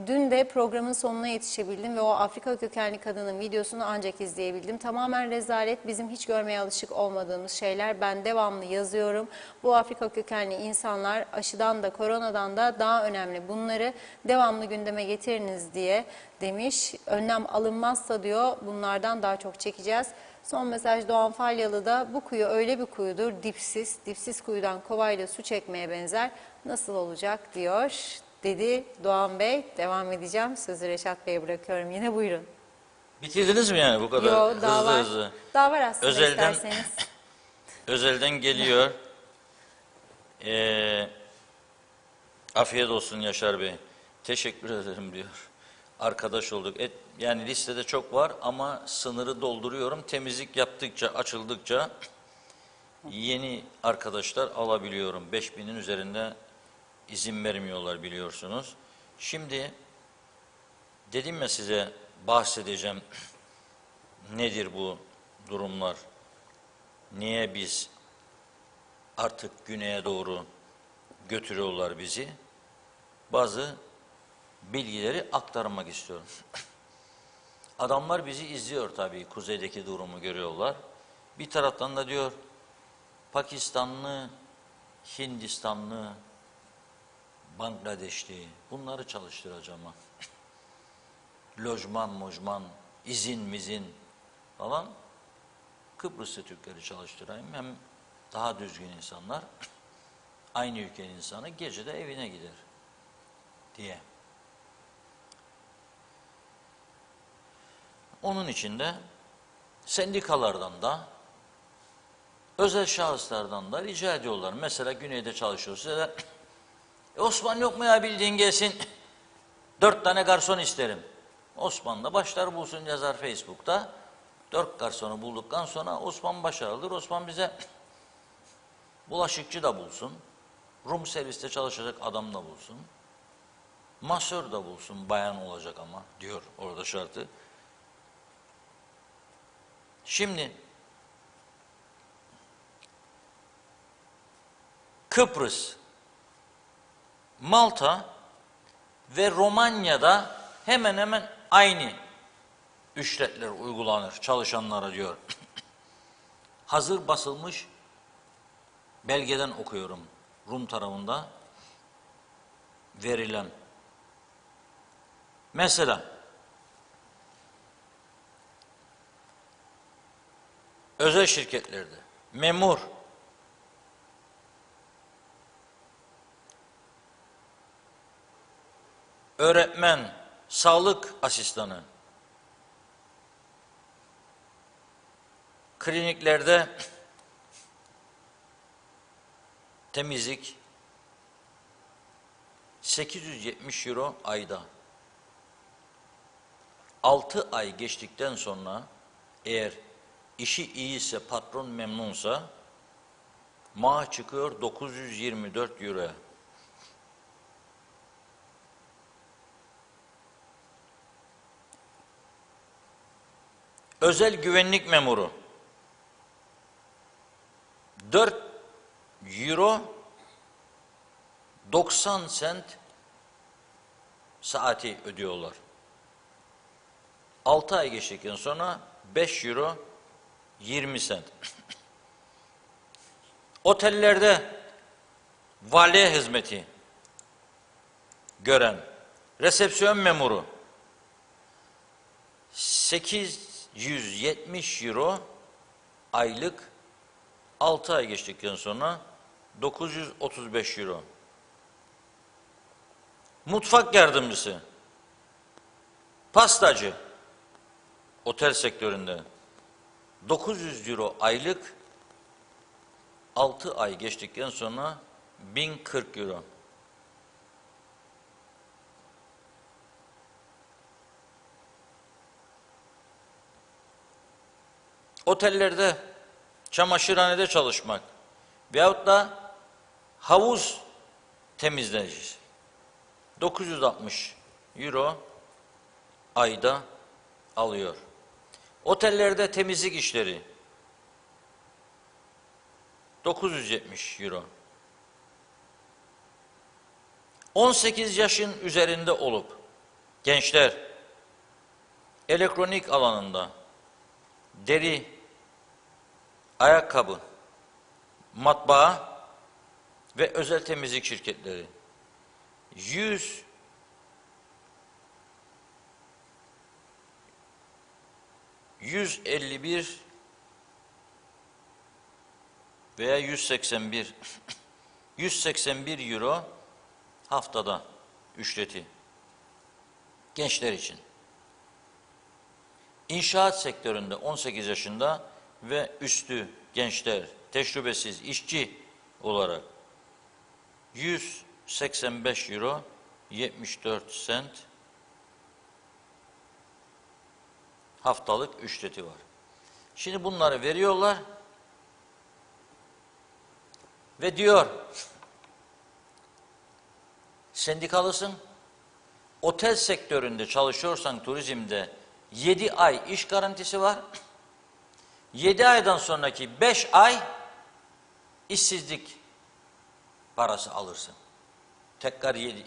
Dün de programın sonuna yetişebildim ve o Afrika kökenli kadının videosunu ancak izleyebildim. Tamamen rezalet, bizim hiç görmeye alışık olmadığımız şeyler. Ben devamlı yazıyorum. Bu Afrika kökenli insanlar aşıdan da koronadan da daha önemli. Bunları devamlı gündeme getiriniz diye demiş. Önlem alınmazsa diyor bunlardan daha çok çekeceğiz. Son mesaj Doğan Falyalı'da, bu kuyu öyle bir kuyudur, dipsiz. Dipsiz kuyudan kovayla su çekmeye benzer. Nasıl olacak diyor dedi Doğan Bey. Devam edeceğim. Sözü Reşat Bey'e bırakıyorum. Yine buyurun. Bitirdiniz mi yani bu kadar Yo, daha hızlı var. hızlı? Daha var aslında Özelden, isterseniz. özelden geliyor. Afiyet olsun Yaşar Bey. Teşekkür ederim diyor. Arkadaş olduk. Yani listede çok var ama sınırı dolduruyorum. Temizlik yaptıkça, açıldıkça yeni arkadaşlar alabiliyorum. 5000'in üzerinde izin vermiyorlar biliyorsunuz. Şimdi dedim ya size bahsedeceğim. Nedir bu durumlar? Niye biz artık güneye doğru götürüyorlar bizi? Bazı bilgileri aktarmak istiyorum. Adamlar bizi izliyor tabii, kuzeydeki durumu görüyorlar. Bir taraftan da diyor, Pakistanlı, Hindistanlı, Bangladeşli, bunları çalıştıracağım ha. Lojman, mojman, izin mizin falan. Kıbrıslı Türkleri çalıştırayım. Hem daha düzgün insanlar, aynı ülkenin insanı gece de evine gider diye. Onun için de sendikalardan da özel şahıslardan da rica ediyorlar. Mesela güneyde çalışıyorsa da Osman yok mu ya bildiğin gelsin 4 tane garson isterim. Osman da başlar bulsun yazar Facebook'ta. 4 garsonu bulduktan sonra Osman başarılıdır. Osman bize bulaşıkçı da bulsun. Rum serviste çalışacak adam da bulsun. Masör da bulsun, bayan olacak ama diyor orada şartı. Şimdi Kıbrıs, Malta ve Romanya'da hemen hemen aynı ücretler uygulanır çalışanlara diyor. Hazır basılmış belgeden okuyorum Rum tarafında verilen. Mesela özel şirketlerde memur, öğretmen, sağlık asistanı, kliniklerde temizlik 870 euro ayda. 6 ay geçtikten sonra eğer işi iyiyse, patron memnunsa maaş çıkıyor 924 euroya. Özel güvenlik memuru 4 euro 90 sent saati ödüyorlar. 6 ay geçtikten sonra 5 euro 20 sent. Otellerde valiye hizmeti gören resepsiyon memuru 870 euro aylık, 6 ay geçtikten sonra 935 euro. Mutfak yardımcısı, pastacı, otel sektöründe 900 euro aylık, 6 ay geçtikten sonra 1040 euro. Otellerde, çamaşırhanede çalışmak veyahut da havuz temizleyicisi 960 euro ayda alıyor. Otellerde temizlik işleri 970 euro. 18 yaşın üzerinde olup gençler elektronik alanında deri, ayakkabı, matbaa ve özel temizlik şirketleri 151 veya 181 euro haftada ücreti gençler için. İnşaat sektöründe 18 yaşında ve üstü gençler, tecrübesiz işçi olarak 185 euro 74 sent haftalık ücreti var. Şimdi bunları veriyorlar ve diyor sendikalısın, otel sektöründe çalışıyorsan turizmde 7 ay iş garantisi var. 7 aydan sonraki 5 ay işsizlik parası alırsın. Tekrar 7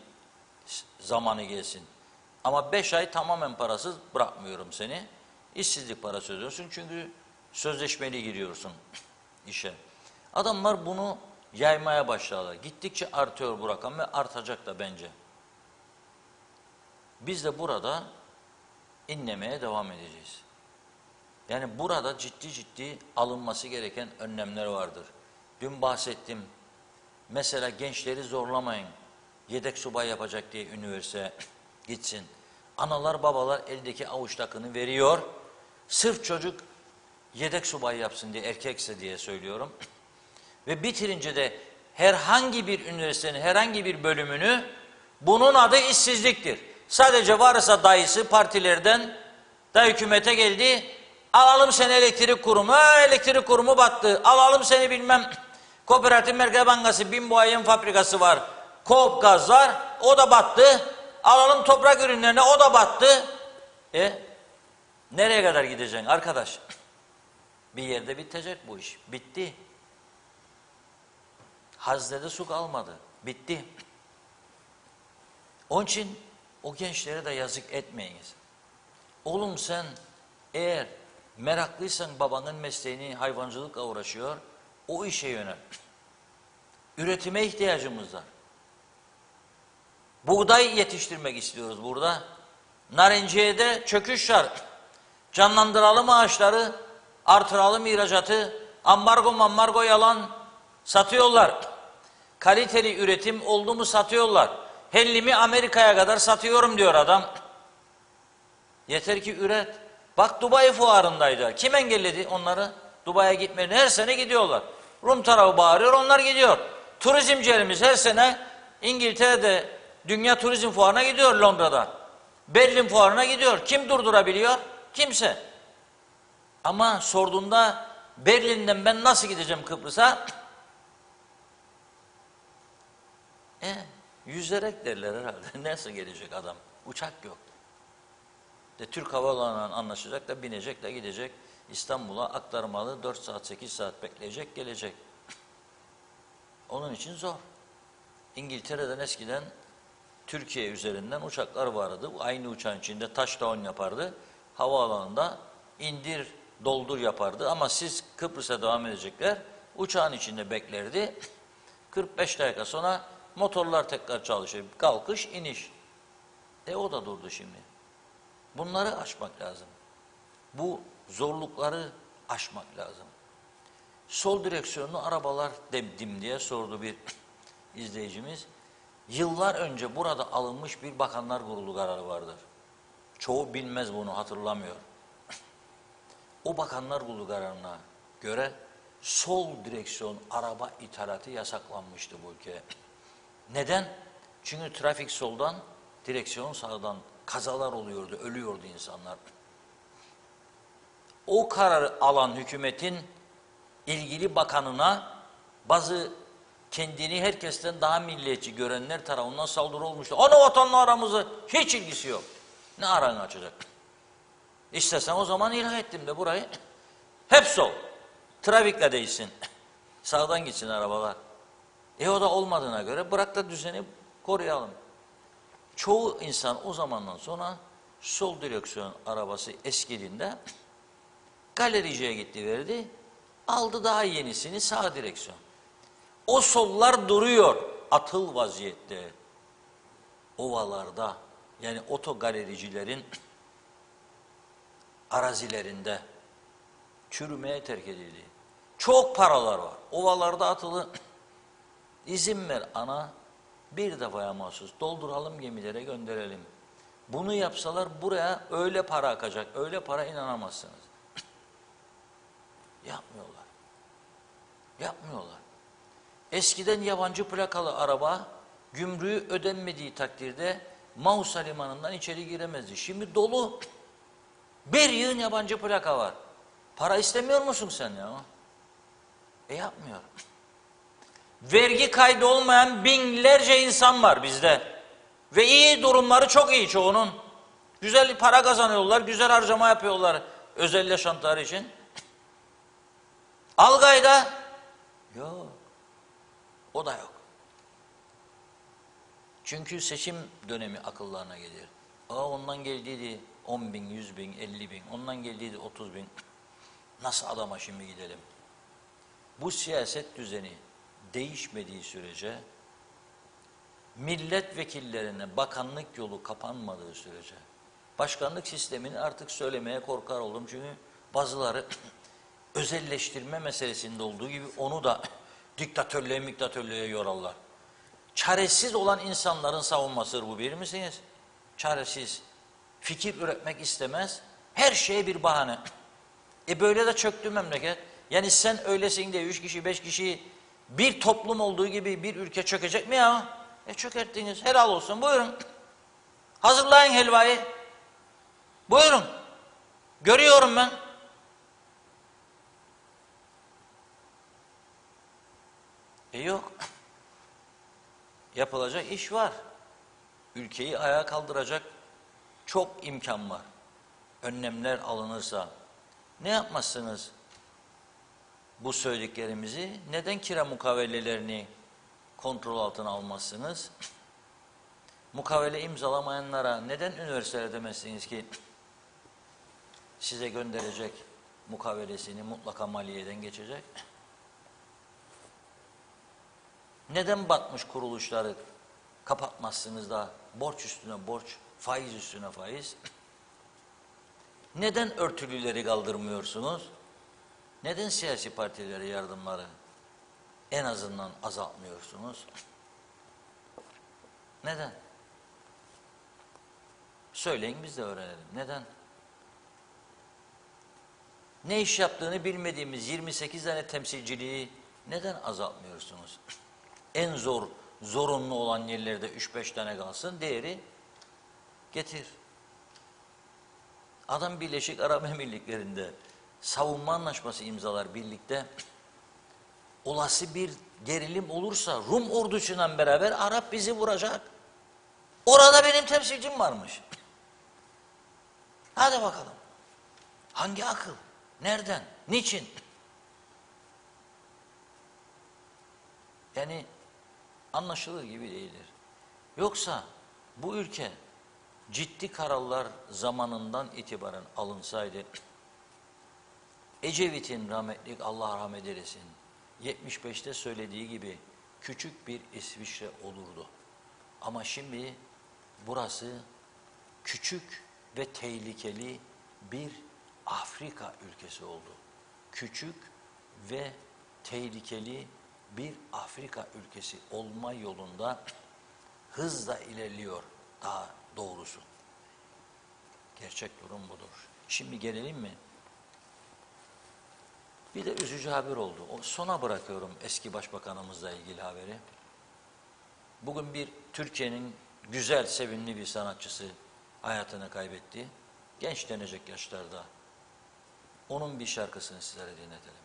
zamanı gelsin. Ama 5 ay tamamen parasız bırakmıyorum seni. İşsizlik parası ödüyorsun çünkü sözleşmeli giriyorsun işe. Adamlar bunu yaymaya başladılar. Gittikçe artıyor bu rakam ve artacak da bence. Biz de burada inlemeye devam edeceğiz. Yani burada ciddi alınması gereken önlemler vardır. Dün bahsettim. Mesela gençleri zorlamayın. Yedek subay yapacak diye üniversiteye gitsin. Analar babalar eldeki avuç takını veriyor. Sırf çocuk yedek subay yapsın diye, erkekse diye söylüyorum. Ve bitirince de herhangi bir üniversitenin herhangi bir bölümünü, bunun adı işsizliktir. Sadece varsa dayısı partilerden da hükümete geldi. Alalım seni elektrik kurumu. Elektrik kurumu battı. Alalım seni bilmem Kooperatif Merkez Bankası, Bimboay'ın fabrikası var. Koop Gaz var. O da battı. Alalım toprak ürünlerine. O da battı. Nereye kadar gideceksin arkadaş? Bir yerde bitecek bu iş. Bitti. Haznede su kalmadı. Bitti. Onun için o gençlere de yazık etmeyiniz. Oğlum sen eğer meraklıysan babanın mesleğini, hayvancılıkla uğraşıyor, o işe yönel. Üretime ihtiyacımız var. Buğday yetiştirmek istiyoruz burada. Narenciye'de çöküş var. Canlandıralım ağaçları, artıralım ihracatı, ambargo yalan satıyorlar. Kaliteli üretim oldu mu satıyorlar. Hellimi Amerika'ya kadar satıyorum diyor adam. Yeter ki üret. Bak Dubai fuarındaydı. Kim engelledi onları? Dubai'ye gitmedi. Her sene gidiyorlar. Rum tarafı bağırıyor, onlar gidiyor. Turizmcilerimiz her sene İngiltere'de Dünya Turizm Fuarı'na gidiyor, Londra'da. Berlin Fuarı'na gidiyor. Kim durdurabiliyor? Kimse. Ama sorduğunda Berlin'den ben nasıl gideceğim Kıbrıs'a? Yüzerek derler herhalde. Nasıl gelecek adam? Uçak yok. Türk Hava Yolları'ndan anlaşacak da binecek de gidecek. İstanbul'a aktarmalı 4 saat 8 saat bekleyecek gelecek. Onun için zor. İngiltere'den eskiden Türkiye üzerinden uçaklar vardı. Aynı uçağın içinde touchdown yapardı. Havaalanında indir doldur yapardı. Ama siz Kıbrıs'a devam edecekler. Uçağın içinde beklerdi. 45 dakika sonra motorlar tekrar çalışır. Kalkış iniş. O da durdu şimdi. Bunları aşmak lazım. Bu zorlukları aşmak lazım. Sol direksiyonlu arabalar dedim diye sordu bir izleyicimiz. Yıllar önce burada alınmış bir Bakanlar Kurulu kararı vardır. Çoğu bilmez bunu, hatırlamıyor. O Bakanlar Kurulu kararına göre sol direksiyon araba ithalatı yasaklanmıştı bu ülkeye. Neden? Çünkü trafik soldan, direksiyon sağdan kazalar oluyordu, ölüyordu insanlar. O kararı alan hükümetin ilgili bakanına bazı kendini herkesten daha milliyetçi görenler tarafından saldırı olmuştu. Ana vatanla aramızda hiç ilgisi yok. Ne aranı açacak? İstesen o zaman ilah ettim de burayı. Hep sol. Trafikle değilsin. Sağdan gitsin arabalar. O da olmadığına göre bırak da düzeni koruyalım. Çoğu insan o zamandan sonra sol direksiyon arabası eskidiğinde galericiye gitti verdi. Aldı daha yenisini sağ direksiyon. O sollar duruyor atıl vaziyette. Ovalarda yani otogalericilerin arazilerinde çürümeye terk edildi. Çok paralar var. Ovalarda atılı. İzin ver ana, bir defaya mahsus dolduralım gemilere gönderelim. Bunu yapsalar buraya öyle para akacak, öyle para inanamazsınız. Yapmıyorlar. Yapmıyorlar. Eskiden yabancı plakalı araba gümrüğü ödenmediği takdirde Mausa limanından içeri giremezdi. Şimdi dolu. Bir yığın yabancı plaka var. Para istemiyor musun sen ya? Yapmıyor. Vergi kaydı olmayan binlerce insan var bizde. Ve iyi durumları çok iyi çoğunun. Güzel para kazanıyorlar, güzel harcama yapıyorlar özel yaşantıları için. Algayda yok. O da yok. Çünkü seçim dönemi akıllarına gelir. Ondan geldiydi 10 bin, 100 bin, 50 bin. Ondan geldiydi 30 bin. Nasıl adama şimdi gidelim? Bu siyaset düzeni değişmediği sürece, milletvekillerine bakanlık yolu kapanmadığı sürece, başkanlık sistemini artık söylemeye korkar oldum. Çünkü bazıları özelleştirme meselesinde olduğu gibi onu da diktatörlüğe yorarlar. Çaresiz olan insanların savunmasıdır bu, bilir misiniz? Çaresiz. Fikir üretmek istemez. Her şeye bir bahane. Böyle de çöktü memleket. Yani sen öylesin de 3 kişi 5 kişi bir toplum olduğu gibi bir ülke çökecek mi ya? Çökerttiniz. Helal olsun. Buyurun. Hazırlayın helvayı. Buyurun. Görüyorum ben. Yok. Yapılacak iş var. Ülkeyi ayağa kaldıracak çok imkan var. Önlemler alınırsa. Ne yapmazsınız bu söylediklerimizi? Neden kira mukavellelerini kontrol altına almazsınız? Mukavele imzalamayanlara neden üniversite demezsiniz ki size gönderecek mukavelesini mutlaka maliyeden geçecek? Neden batmış kuruluşları kapatmazsınız da borç üstüne borç, faiz üstüne faiz? Neden örtülüleri kaldırmıyorsunuz? Neden siyasi partilere yardımları en azından azaltmıyorsunuz? Neden? Söyleyin biz de öğrenelim. Neden? Ne iş yaptığını bilmediğimiz 28 tane temsilciliği neden azaltmıyorsunuz? En zorunlu olan yerlerde 3-5 tane kalsın, değeri getir. Adam Birleşik Arap Emirlikleri'nde savunma anlaşması imzalar birlikte. Olası bir gerilim olursa Rum ordusuyla beraber Arap bizi vuracak. Orada benim temsilcim varmış. Hadi bakalım. Hangi akıl? Nereden? Niçin? Yani anlaşılır gibi değildir. Yoksa bu ülke ciddi kararlar zamanından itibaren alınsaydı, Ecevit'in rahmetlik, Allah rahmet eylesin, 75'te söylediği gibi küçük bir İsviçre olurdu. Ama şimdi burası küçük ve tehlikeli bir Afrika ülkesi oldu. Küçük ve tehlikeli bir Afrika ülkesi olma yolunda hızla ilerliyor daha doğrusu. Gerçek durum budur. Şimdi gelelim mi? Bir de üzücü haber oldu. O sona bırakıyorum eski başbakanımızla ilgili haberi. Bugün bir Türkiye'nin güzel, sevimli bir sanatçısı hayatını kaybetti. Genç denecek yaşlarda. Onun bir şarkısını sizlere dinletelim.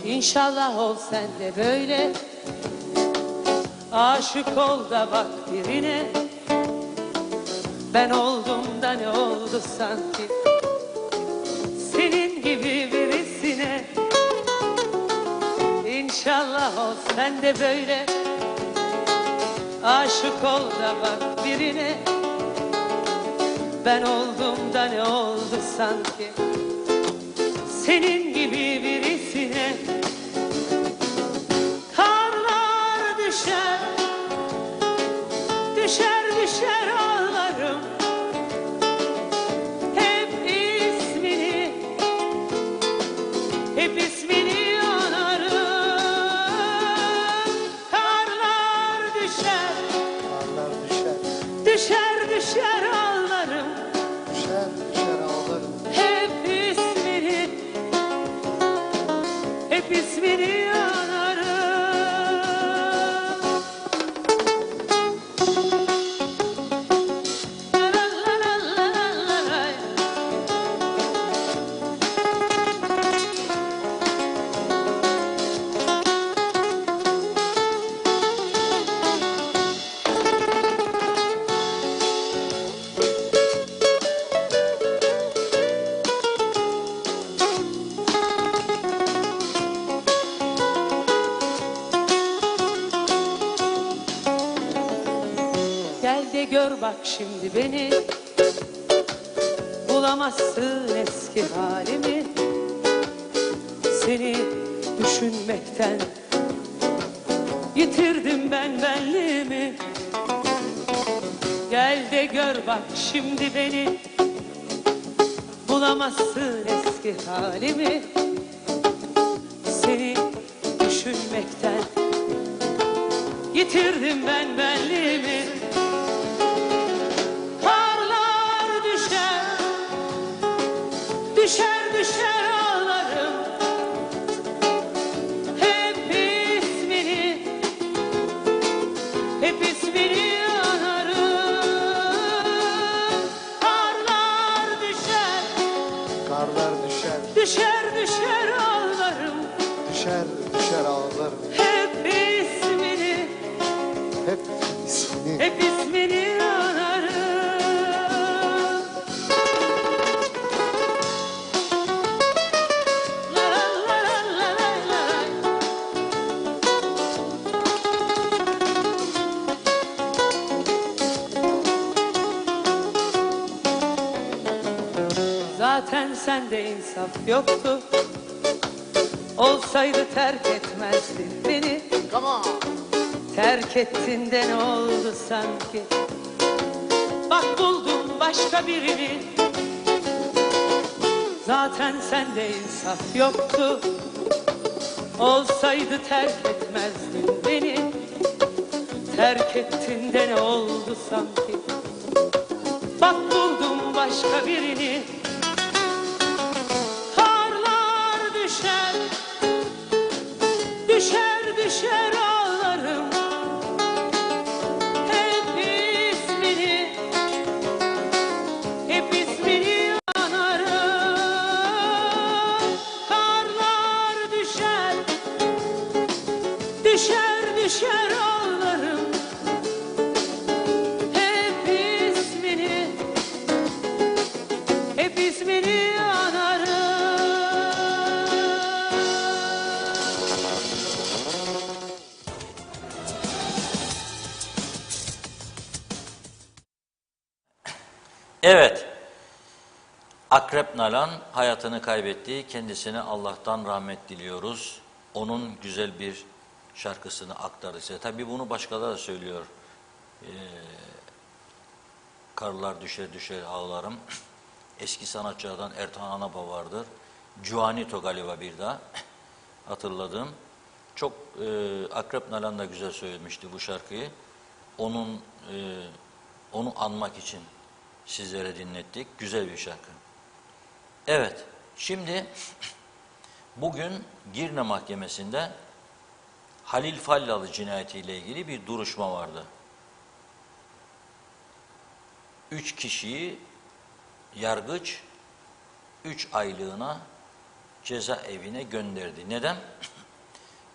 İnşallah ol sen de böyle, aşık ol da bak birine. Ben oldum da ne oldu sanki senin gibi birisine. İnşallah ol sen de böyle, aşık ol da bak birine. Ben oldum da ne oldu sanki senin gibi birisine. Karlar düşer, düşer düşer ağlarım. Hep ismini, hep hep ismini anarım. La la la la la la la. Gel de gör bak şimdi beni, bulamazsın eski halimi. Seni düşünmekten yitirdim ben benliğimi. Gel de gör bak şimdi beni, bulamazsın eski halimi. Seni düşünmekten yitirdim ben benliğimi. Karlar düşer, düşer düşer ağlarım. Hep ismini, hep ismini anarım. Karlar düşer, Karlar düşer, düşer düşer ağlarım. düşer, düşer ağlarım. Hep ismini, Hep ismini. hep ismini anarım. La la la la la la la. Zaten sende insaf yoktu. Olsaydı terk etmezdin beni. Terk ettin de ne oldu sanki? Bak buldum başka birini. Zaten sende insaf yoktu. Olsaydı terk etmezdin beni. Terk ettin de ne oldu sanki? Bak buldum başka birini. Karlar düşer, düşer düşer ağlarım. Hep ismini, hep ismini anarım. Karlar düşer, düşer düşer ağlarım. Hep ismini, hep ismini anarım. Evet, Akrep Nalan hayatını kaybetti. Kendisine Allah'tan rahmet diliyoruz. Onun güzel bir şarkısını aktardı size. Tabii bunu başkaları da söylüyor. Karlar düşer düşer ağlarım. Eski sanatçılardan Ertan Anaba vardır. Juanito galiba bir daha hatırladım. Çok Akrep Nalan da güzel söylemişti bu şarkıyı. Onu anmak için sizlere dinlettik. Güzel bir şarkı. Evet, şimdi bugün Girne Mahkemesi'nde Halil Fallalı cinayetiyle ilgili bir duruşma vardı. 3 kişiyi yargıç 3 aylığına cezaevine gönderdi. Neden?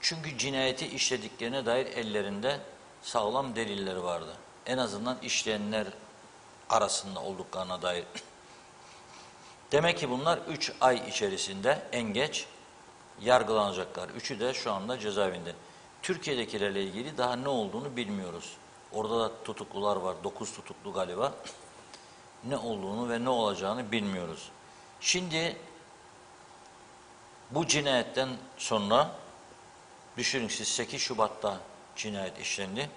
Çünkü cinayeti işlediklerine dair ellerinde sağlam deliller vardı. En azından işleyenler arasında olduklarına dair. Demek ki bunlar 3 ay içerisinde en geç yargılanacaklar. Üçü de şu anda cezaevinde. Türkiye'dekilerle ilgili daha ne olduğunu bilmiyoruz. Orada da tutuklular var. 9 tutuklu galiba. Ne olduğunu ve ne olacağını bilmiyoruz. Şimdi bu cinayetten sonra düşünün siz 8 Şubat'ta cinayet işlendi.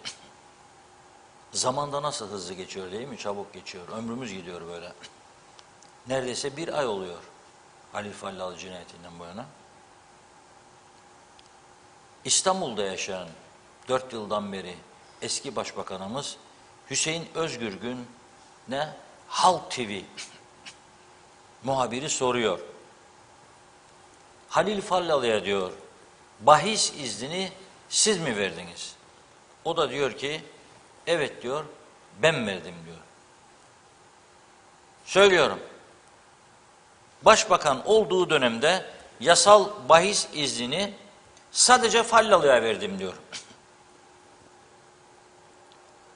Zamanda nasıl hızlı geçiyor değil mi? Çabuk geçiyor. Ömrümüz gidiyor böyle. Neredeyse 1 ay oluyor Halil Fallalı cinayetinden bu yana. İstanbul'da yaşayan 4 yıldan beri eski başbakanımız Hüseyin Özgürgün'e Halk TV muhabiri soruyor. Halil Fallalı'ya diyor, bahis iznini siz mi verdiniz? O da diyor ki evet diyor, ben verdim diyor. Söylüyorum. Başbakan olduğu dönemde yasal bahis iznini sadece Fallalı'ya verdim diyor.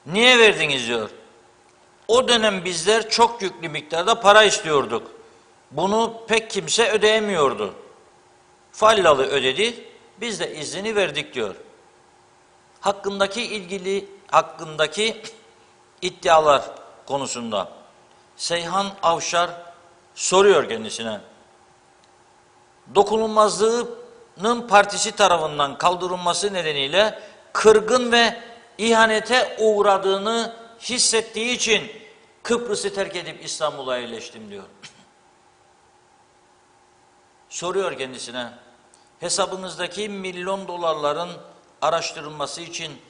Niye verdiniz diyor. O dönem bizler çok yüklü miktarda para istiyorduk. Bunu pek kimse ödeyemiyordu. Fallalı ödedi, biz de iznini verdik diyor. Hakkındaki iddialar konusunda Seyhan Avşar soruyor kendisine. Dokunulmazlığının partisi tarafından kaldırılması nedeniyle kırgın ve ihanete uğradığını hissettiği için Kıbrıs'ı terk edip İstanbul'a yerleştim diyor. Soruyor kendisine, hesabınızdaki milyon dolarların araştırılması için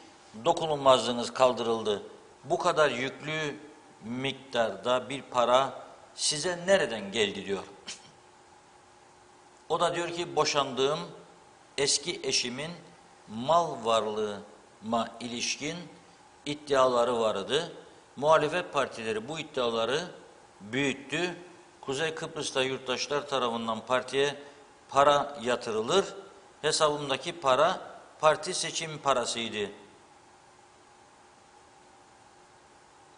dokunulmazlığınız kaldırıldı. Bu kadar yüklü miktarda bir para size nereden geldi diyor. O da diyor ki boşandığım eski eşimin mal varlığıma ilişkin iddiaları vardı. Muhalefet partileri bu iddiaları büyüttü. Kuzey Kıbrıs'ta yurttaşlar tarafından partiye para yatırılır. Hesabımdaki para parti seçim parasıydı.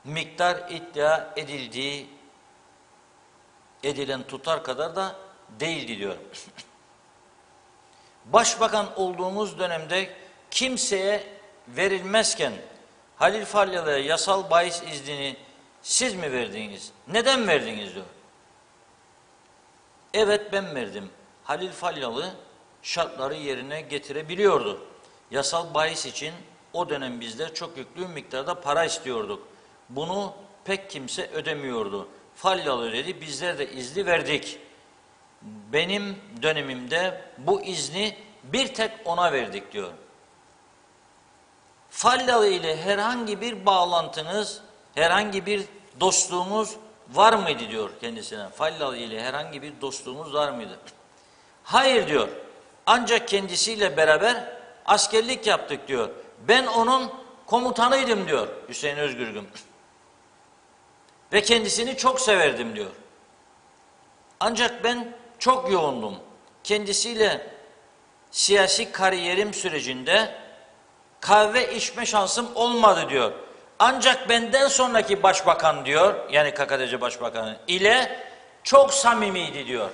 Miktar iddia edilen tutar kadar da değildi diyor. Başbakan olduğumuz dönemde kimseye verilmezken Halil Falyalı'ya yasal bahis iznini siz mi verdiniz? Neden verdiniz diyor. Evet ben verdim. Halil Falyalı şartları yerine getirebiliyordu. Yasal bahis için o dönem bizler çok yüklü miktarda para istiyorduk. Bunu pek kimse ödemiyordu. Falyalı dedi, bizler de izni verdik. Benim dönemimde bu izni bir tek ona verdik diyor. Falyalı ile herhangi bir bağlantınız, herhangi bir dostluğunuz var mıydı diyor kendisine. Falyalı ile herhangi bir dostluğumuz var mıydı? Hayır diyor. Ancak kendisiyle beraber askerlik yaptık diyor. Ben onun komutanıydım diyor Hüseyin Özgürgün. Ve kendisini çok severdim diyor. Ancak ben çok yoğundum. Kendisiyle siyasi kariyerim sürecinde kahve içme şansım olmadı diyor. Ancak benden sonraki başbakan diyor, yani KKTC başbakanı ile çok samimiydi diyor.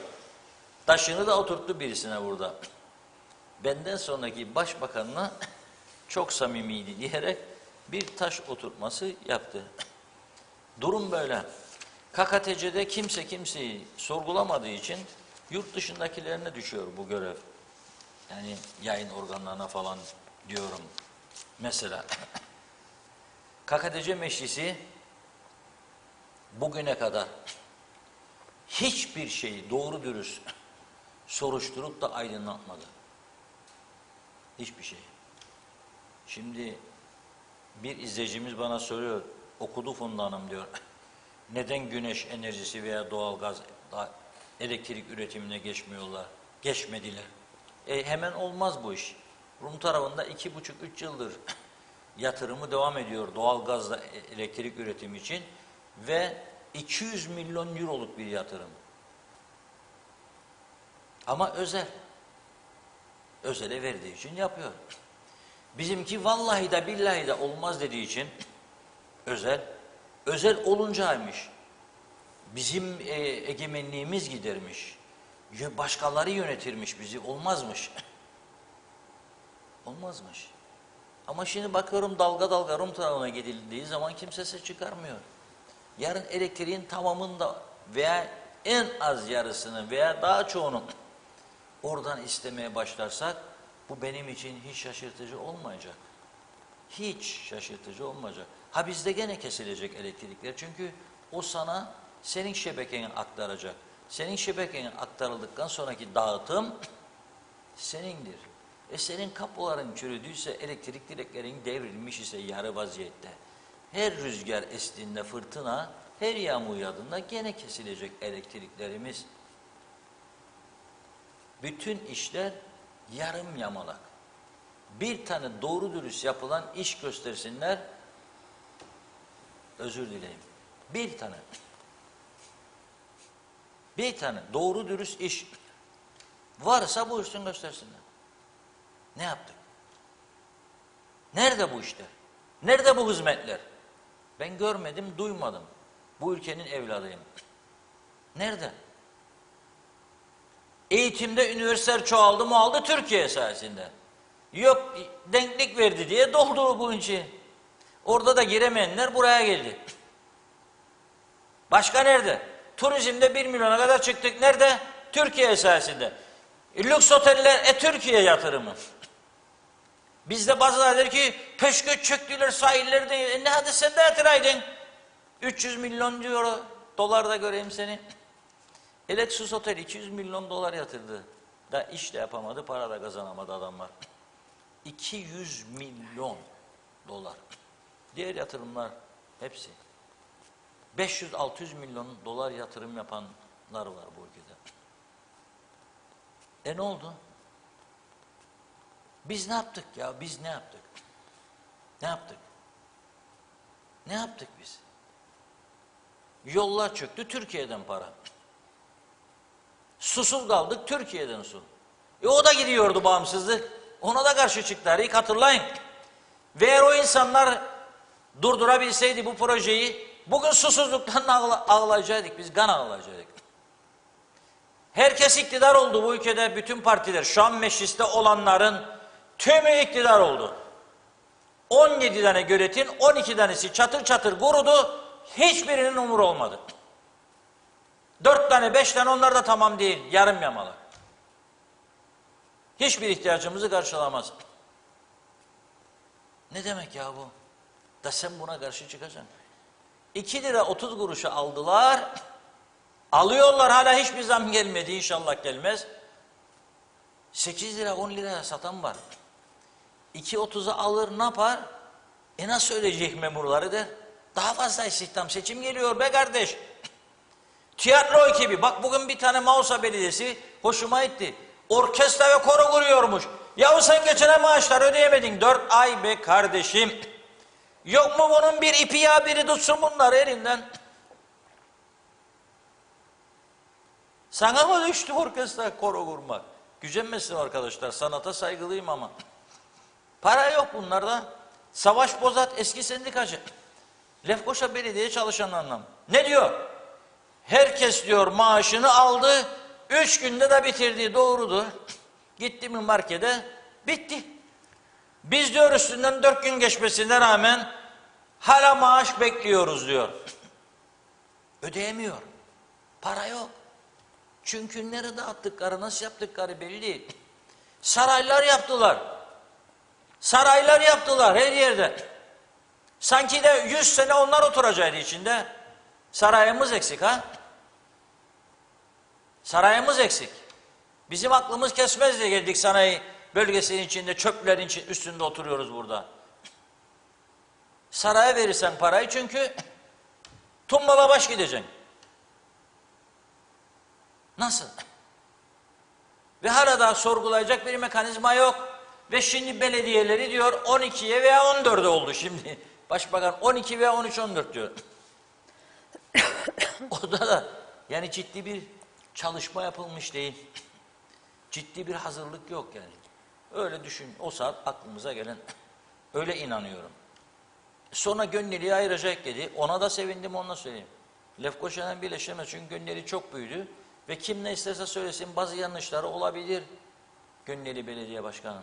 Taşını da oturttu birisine burada. Benden sonraki başbakanına çok samimiydi diyerek bir taş oturtması yaptı. Durum böyle. KKTC'de kimse kimseyi sorgulamadığı için yurt dışındakilerine düşüyor bu görev. Yani yayın organlarına falan diyorum. Mesela KKTC Meclisi bugüne kadar hiçbir şeyi doğru dürüst soruşturup da aydınlatmadı. Hiçbir şey. Şimdi bir izleyicimiz bana soruyor, okudu Funda Hanım diyor. Neden güneş enerjisi veya doğalgaz elektrik üretimine geçmiyorlar? Geçmediler. Hemen olmaz bu iş. Rum tarafında 2,5-3 yıldır yatırımı devam ediyor doğalgazla elektrik üretimi için ve 200 milyon euroluk bir yatırım. Ama özel. Özele verdiği için yapıyor. Bizimki vallahi de billahi de olmaz dediği için özel oluncaymış. Bizim egemenliğimiz gidermiş. Başkaları yönetirmiş bizi, olmazmış. Olmazmış. Ama şimdi bakıyorum dalga dalga Rum tarafına gidildiği zaman kimse ses çıkarmıyor. Yarın elektriğin tamamında veya en az yarısını veya daha çoğunu oradan istemeye başlarsak bu benim için hiç şaşırtıcı olmayacak. Hiç şaşırtıcı olmayacak. Ha bizde gene kesilecek elektrikler çünkü o sana senin şebekene aktaracak. Senin şebekene aktarıldıktan sonraki dağıtım senindir. Senin kapıların çürüdüyse, elektrik direklerin devrilmiş ise yarı vaziyette, her rüzgar estiğinde fırtına, her yağmur yağdığında gene kesilecek elektriklerimiz. Bütün işler Yarım yamalak. Bir tane doğru dürüst yapılan iş göstersinler. Özür dileyim. Bir tane. Bir tane doğru dürüst iş. Varsa bu işin göstersinler. Ne yaptık? Nerede bu işler? Nerede bu hizmetler? Ben görmedim, duymadım. Bu ülkenin evladıyım. Nerede? Eğitimde üniversiteler çoğaldı mı aldı Türkiye sayesinde. Yok denklik verdi diye doldu bu içi. Orada da giremeyenler buraya geldi. Başka nerede? Turizmde 1 milyona kadar çıktık. Nerede? Türkiye sayesinde. Lüks oteller Türkiye yatırımı. Bizde bazıları der ki peşkeş çöktüler sahillerde. Ne hadi sen de yatıraydın. 300 milyon euro dolar da göreyim seni. Lexus Otel 200 milyon dolar yatırdı. Da iş de yapamadı, para da kazanamadı adamlar. 200 milyon dolar. Diğer yatırımlar hepsi. 500-600 milyon dolar yatırım yapanlar var bu ülkede. Ne oldu? Biz ne yaptık ya? Biz ne yaptık? Ne yaptık? Ne yaptık biz? Yollar çöktü, Türkiye'den para. Susuz kaldık, Türkiye'den su. O da gidiyordu bağımsızlık. Ona da karşı çıktılar. İlk hatırlayın. Ve eğer o insanlar durdurabilseydi bu projeyi, bugün susuzluktan ağlayacaktık. Biz kan ağlayacaktık. Herkes iktidar oldu bu ülkede. Bütün partiler, şu an mecliste olanların tümü iktidar oldu. 17 tane göletin 12 tanesi çatır çatır kurudu. Hiçbirinin umuru olmadı. 4 tane 5 tane onlar da tamam değil. Yarım yamalak. Hiçbir ihtiyacımızı karşılamaz. Ne demek ya bu? Da sen buna karşı çıkacaksın. 2 lira 30 kuruşa aldılar. Alıyorlar, hala hiçbir zam gelmedi, inşallah gelmez. 8 lira 10 liraya satan var. 2.30'a alır ne yapar? Nasıl ödeyecek memurları der. Daha fazla istihdam, seçim geliyor be kardeş. Tiyatro ekibi, bak bugün bir tane Mausa Belediyesi hoşuma gitti. Orkestra ve koro kuruyormuş. Yahu sen geçene maaşlar ödeyemedin 4 ay be kardeşim. Yok mu bunun bir ipi ya, biri tutsun bunları elinden. Sana mı düştü orkestra koro kurmak? Gücenmesin arkadaşlar, sanata saygılıyım ama. Para yok bunlarda. Savaş Bozat eski sendikacı. Lefkoşa Belediye çalışanlarından. Ne diyor? Herkes diyor maaşını aldı, 3 günde de bitirdi, doğrudur. Gitti mi markete, bitti. Biz diyor üstünden 4 gün geçmesine rağmen hala maaş bekliyoruz diyor. Ödeyemiyor. Para yok. Çünkü nerede attıkları, nasıl yaptıkları belli değil. Saraylar yaptılar. Saraylar yaptılar her yerde. Sanki de 100 sene onlar oturacaktı içinde. Sarayımız eksik ha? Sarayımız eksik. Bizim aklımız kesmez diye geldik sanayi bölgesinin içinde, çöplerin üstünde oturuyoruz burada. Saraya verirsen parayı çünkü tumbala baş gideceksin. Nasıl? Ve hala daha sorgulayacak bir mekanizma yok. Ve şimdi belediyeleri diyor 12'ye veya 14'e oldu şimdi. Başbakan 12 veya 13-14 diyor. O da yani ciddi bir çalışma yapılmış değil. Ciddi bir hazırlık yok yani. Öyle düşün, o saat aklımıza gelen, öyle inanıyorum. Sonra Gönneli'yi ayıracak dedi. Ona da sevindim, onunla söyleyeyim. Lefkoşa'dan birleşemez çünkü Gönneli çok büyüdü. Ve kim ne isterse söylesin bazı yanlışları olabilir. Gönneli Belediye Başkanı,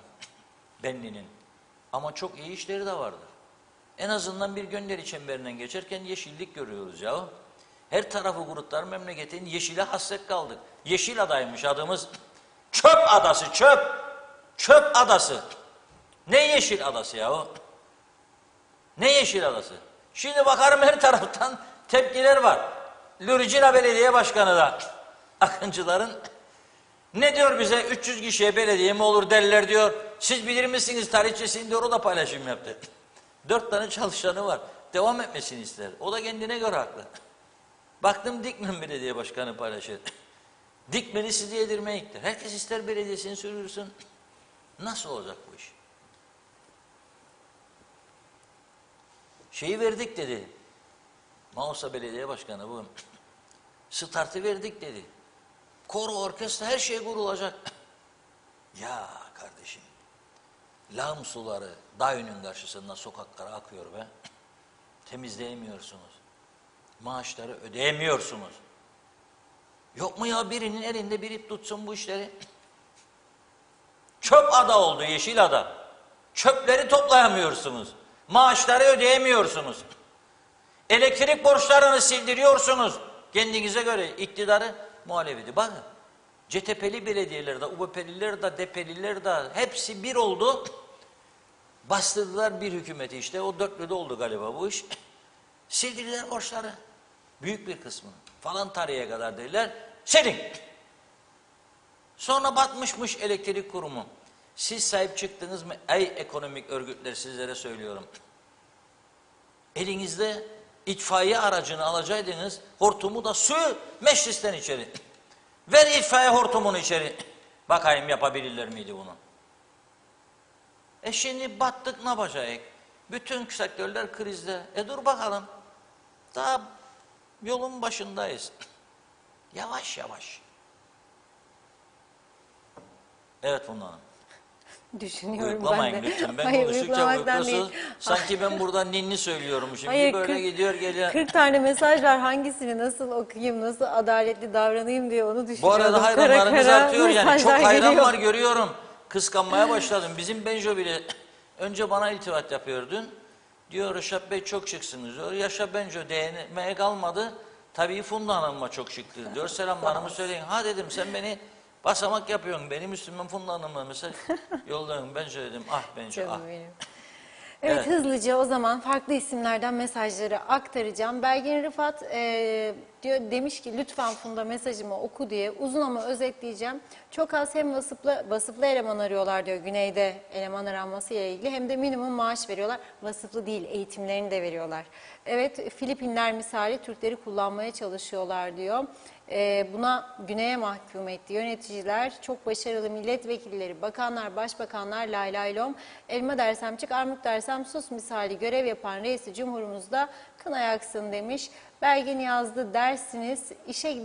Benli'nin. Ama çok iyi işleri de vardır. En azından bir Gönneli çemberinden geçerken yeşillik görüyoruz ya. Her tarafı kurutlar, memleketin yeşile hasret kaldık. Yeşil adaymış adımız. Çöp adası, çöp. Çöp adası. Ne yeşil adası ya o? Ne yeşil adası? Şimdi bakarım her taraftan tepkiler var. Lüricina Belediye Başkanı da Akıncıların ne diyor bize, 300 kişiye belediye mi olur derler diyor. Siz bilir misiniz tarihçesini diyor, o da paylaşım yaptı. 4 tane çalışanı var. Devam etmesini ister. O da kendine göre haklı. Baktım Dikmen Belediye Başkanı paylaşır. Dikmen'i size yedirmeye gitti. Herkes ister belediyesini sürdürsün. Nasıl olacak bu iş? Şeyi verdik dedi. Mausa Belediye Başkanı bu. Startı verdik dedi. Koro, orkestra, her şey kurulacak. Ya kardeşim, lağım suları Dayı'nın karşısında sokaklara akıyor be. Temizleyemiyorsunuz. Maaşları ödeyemiyorsunuz. Yok mu ya birinin elinde bir ip tutsun bu işleri? Çöp ada oldu, yeşil ada. Çöpleri toplayamıyorsunuz. Maaşları ödeyemiyorsunuz. Elektrik borçlarını sildiriyorsunuz. Kendinize göre iktidarı, muhalefeti. Bakın, CTP'li belediyeler de, UBP'liler de, DP'liler de hepsi bir oldu. Bastırdılar bir hükümeti işte. O dörtlüde oldu galiba bu iş. Sildirdiler borçları. Büyük bir kısmını. Falan tarihe kadar dediler. Silin. Sonra batmışmış elektrik kurumu. Siz sahip çıktınız mı? Ey ekonomik örgütler, sizlere söylüyorum. Elinizde itfaiye aracını alacaktınız. Hortumu da suyu meclisten içeri. Ver itfaiye hortumunu içeri. Bakayım yapabilirler miydi bunu? Şimdi battık, ne yapacağız? Bütün sektörler krizde. Dur bakalım. Daha yolun başındayız. Yavaş yavaş. Evet Funda Hanım. Düşünüyorum Uyuklamayın ben de. lütfen. Ben Hayır, konuştukça uyuklamaktan değil. uyukluyorsunuz. Sanki ben burada ninni söylüyorum şimdi. Hayır, Böyle gidiyor geliyor. 40 tane mesaj var. Hangisini nasıl okuyayım, nasıl adaletli davranayım diye onu düşünüyorum. Bu arada Kara hayranlarınız kara artıyor yani. Çok mesajlar hayran geliyor. var görüyorum. Kıskanmaya başladım. Bizim Benjo bile önce bana iltifat yapıyor dün. Diyor Reşat Bey çok şıksınız diyor. Yaşa Benjo değinmeye kalmadı. Tabii Funda Hanım'a çok şıktır diyor. Selamlarımı söyleyin. Ha dedim sen beni basamak yapıyorsun. Benim üstümden Funda Hanım'a mesaj yollayın. Benjo dedim. Ah Benjo ah. Canım benim. Evet, hızlıca o zaman farklı isimlerden mesajları aktaracağım. Belgin Rıfat diyor, demiş ki lütfen Funda mesajımı oku diye, uzun ama özetleyeceğim. Çok az hem vasıflı eleman arıyorlar diyor, Güney'de eleman aranması ile ilgili, hem de minimum maaş veriyorlar. Vasıflı değil, eğitimlerini de veriyorlar. Evet, Filipinler misali Türkleri kullanmaya çalışıyorlar diyor. Buna Güney'e mahkum etti yöneticiler, çok başarılı milletvekilleri, bakanlar, başbakanlar lay lay lom, elma dersem çık, armut dersem sus misali görev yapan reisi cumhurumuzda kına yaksın demiş. Belgin yazdı dersiniz,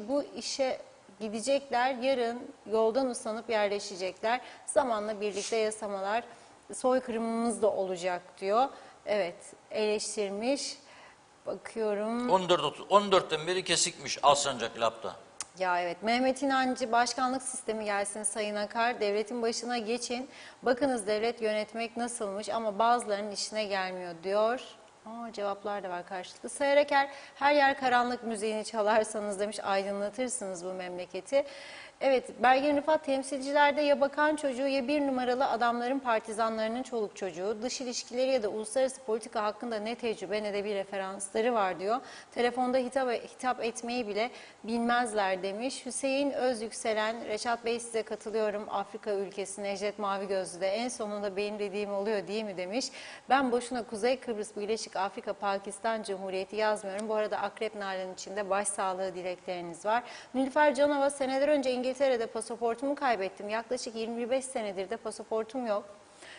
bu işe gidecekler, yarın yoldan usanıp yerleşecekler, zamanla birlikte yasamalar, soykırımımız da olacak diyor. Evet, eleştirmiş. Bakıyorum. 14'ten beri kesikmiş Alsancak Lap'ta. Ya evet, Mehmet İnancı başkanlık sistemi gelsin Sayın Akar, devletin başına geçin. Bakınız devlet yönetmek nasılmış ama bazılarının işine gelmiyor diyor. Cevaplar da var karşılıklı. Sayar Aker, her yer karanlık müziğini çalarsanız demiş, aydınlatırsınız bu memleketi. Evet, Belgin Rıfat, temsilcilerde ya bakan çocuğu ya bir numaralı adamların partizanlarının çoluk çocuğu, dış ilişkileri ya da uluslararası politika hakkında ne tecrübe ne de bir referansları var diyor. Telefonda hitap etmeyi bile bilmezler demiş. Hüseyin Özyükselen, Reşat Bey size katılıyorum, Afrika ülkesi Necdet Mavigözlü de en sonunda benim dediğim oluyor değil mi demiş. Ben boşuna Kuzey Kıbrıs Birleşik Afrika Pakistan Cumhuriyeti yazmıyorum. Bu arada Akrep Nalan içinde başsağlığı dilekleriniz var. Nilüfer Canova, seneler önce İngiltere'de pasaportumu kaybettim. Yaklaşık 25 senedir de pasaportum yok.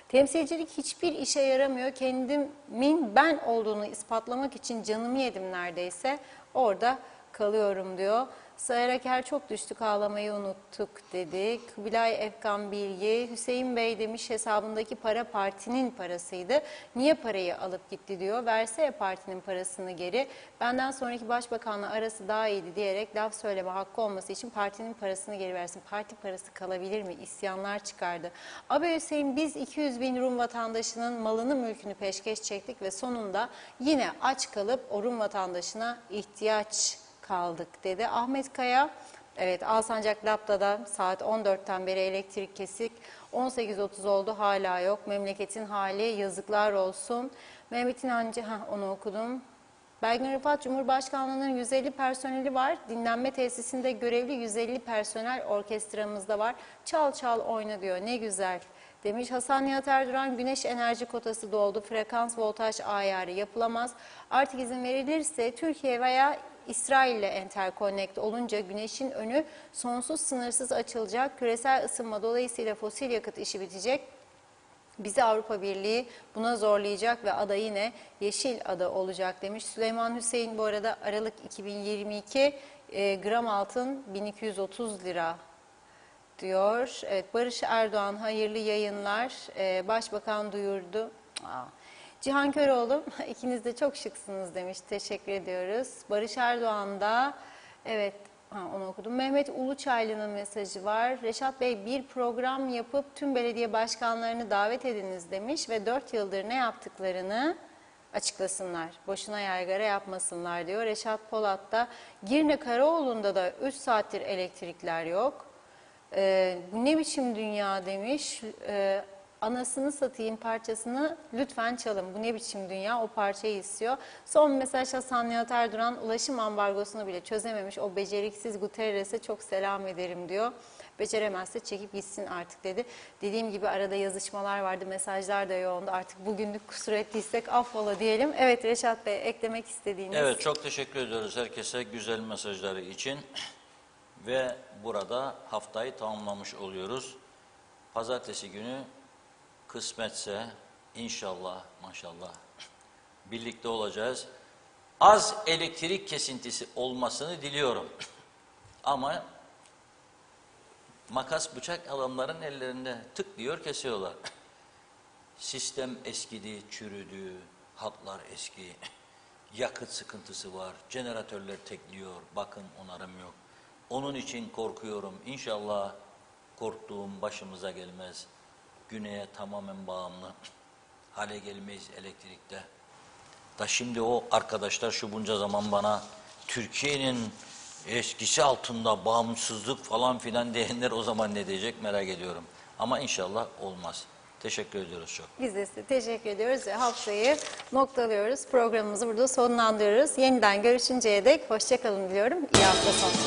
Temsilcilik hiçbir işe yaramıyor. Kendimin ben olduğunu ispatlamak için canımı yedim neredeyse. Orada kalıyorum diyor. Sayar Aker, çok düştük, ağlamayı unuttuk dedi. Kubilay Efkan Bilgi, Hüseyin Bey demiş hesabındaki para partinin parasıydı. Niye parayı alıp gitti diyor. Verse ya partinin parasını geri. Benden sonraki başbakanla arası daha iyiydi diyerek laf söyleme hakkı olması için partinin parasını geri versin. Parti parası kalabilir mi? İsyanlar çıkardı. Abi Hüseyin, biz 200 bin Rum vatandaşının malını mülkünü peşkeş çektik ve sonunda yine aç kalıp o Rum vatandaşına ihtiyaç kaldık dedi. Ahmet Kaya, evet Alsancak Lap'ta saat 14'ten beri elektrik kesik. 18.30 oldu hala yok. Memleketin hali, yazıklar olsun. Mehmet İnancı, onu okudum. Belgin Rıfat, Cumhurbaşkanlığı'nın 150 personeli var. Dinlenme tesisinde görevli 150 personel orkestramızda var. Çal çal oyna diyor, ne güzel demiş. Hasan Nihat Erduran, güneş enerji kotası doldu. Frekans voltaj ayarı yapılamaz. Artık izin verilirse Türkiye veya İsrail ile enterkonnekt olunca güneşin önü sonsuz sınırsız açılacak. Küresel ısınma dolayısıyla fosil yakıt işi bitecek. Bizi Avrupa Birliği buna zorlayacak ve ada yine Yeşil Ada olacak demiş. Süleyman Hüseyin bu arada Aralık 2022 gram altın 1230 lira diyor. Evet, Barış Erdoğan hayırlı yayınlar. Başbakan duyurdu. Cihan Köroğlu ikiniz de çok şıksınız demiş. Teşekkür ediyoruz. Barış Erdoğan da evet onu okudum. Mehmet Uluçaylı'nın mesajı var. Reşat Bey bir program yapıp tüm belediye başkanlarını davet ediniz demiş ve 4 yıldır ne yaptıklarını açıklasınlar. Boşuna yaygara yapmasınlar diyor. Reşat Polat da Girne Karaoğlu'nda da 3 saattir elektrikler yok. Bu ne biçim dünya demiş. Anasını satayım parçasını lütfen çalın. Bu ne biçim dünya, o parçayı istiyor. Son mesaj Hasan Nihat Erduran ulaşım ambargosunu bile çözememiş. O beceriksiz Guterres'e çok selam ederim diyor. Beceremezse çekip gitsin artık dedi. Dediğim gibi arada yazışmalar vardı, mesajlar da yoğundu. Artık bugünlük kusur ettiysek affola diyelim. Evet Reşat Bey eklemek istediğiniz. Evet, çok teşekkür ediyoruz herkese güzel mesajları için. Ve burada haftayı tamamlamış oluyoruz. Pazartesi günü kısmetse inşallah maşallah birlikte olacağız. Az elektrik kesintisi olmasını diliyorum. Ama makas bıçak adamların ellerinde tık diyor kesiyorlar. Sistem eskidi, çürüdü, hatlar eski, yakıt sıkıntısı var, jeneratörler tekliyor, bakım onarım yok. Onun için korkuyorum. İnşallah korktuğum başımıza gelmez. Güneye tamamen bağımlı hale gelmeyiz elektrikte. Da şimdi o arkadaşlar şu bunca zaman bana Türkiye'nin eskisi altında bağımsızlık falan filan diyenler o zaman ne diyecek merak ediyorum. Ama inşallah olmaz. Teşekkür ediyoruz çok. Biz de size teşekkür ediyoruz ve haftayı noktalıyoruz. Programımızı burada sonlandırıyoruz. Yeniden görüşünceye dek hoşça kalın diliyorum. İyi hafta sonu.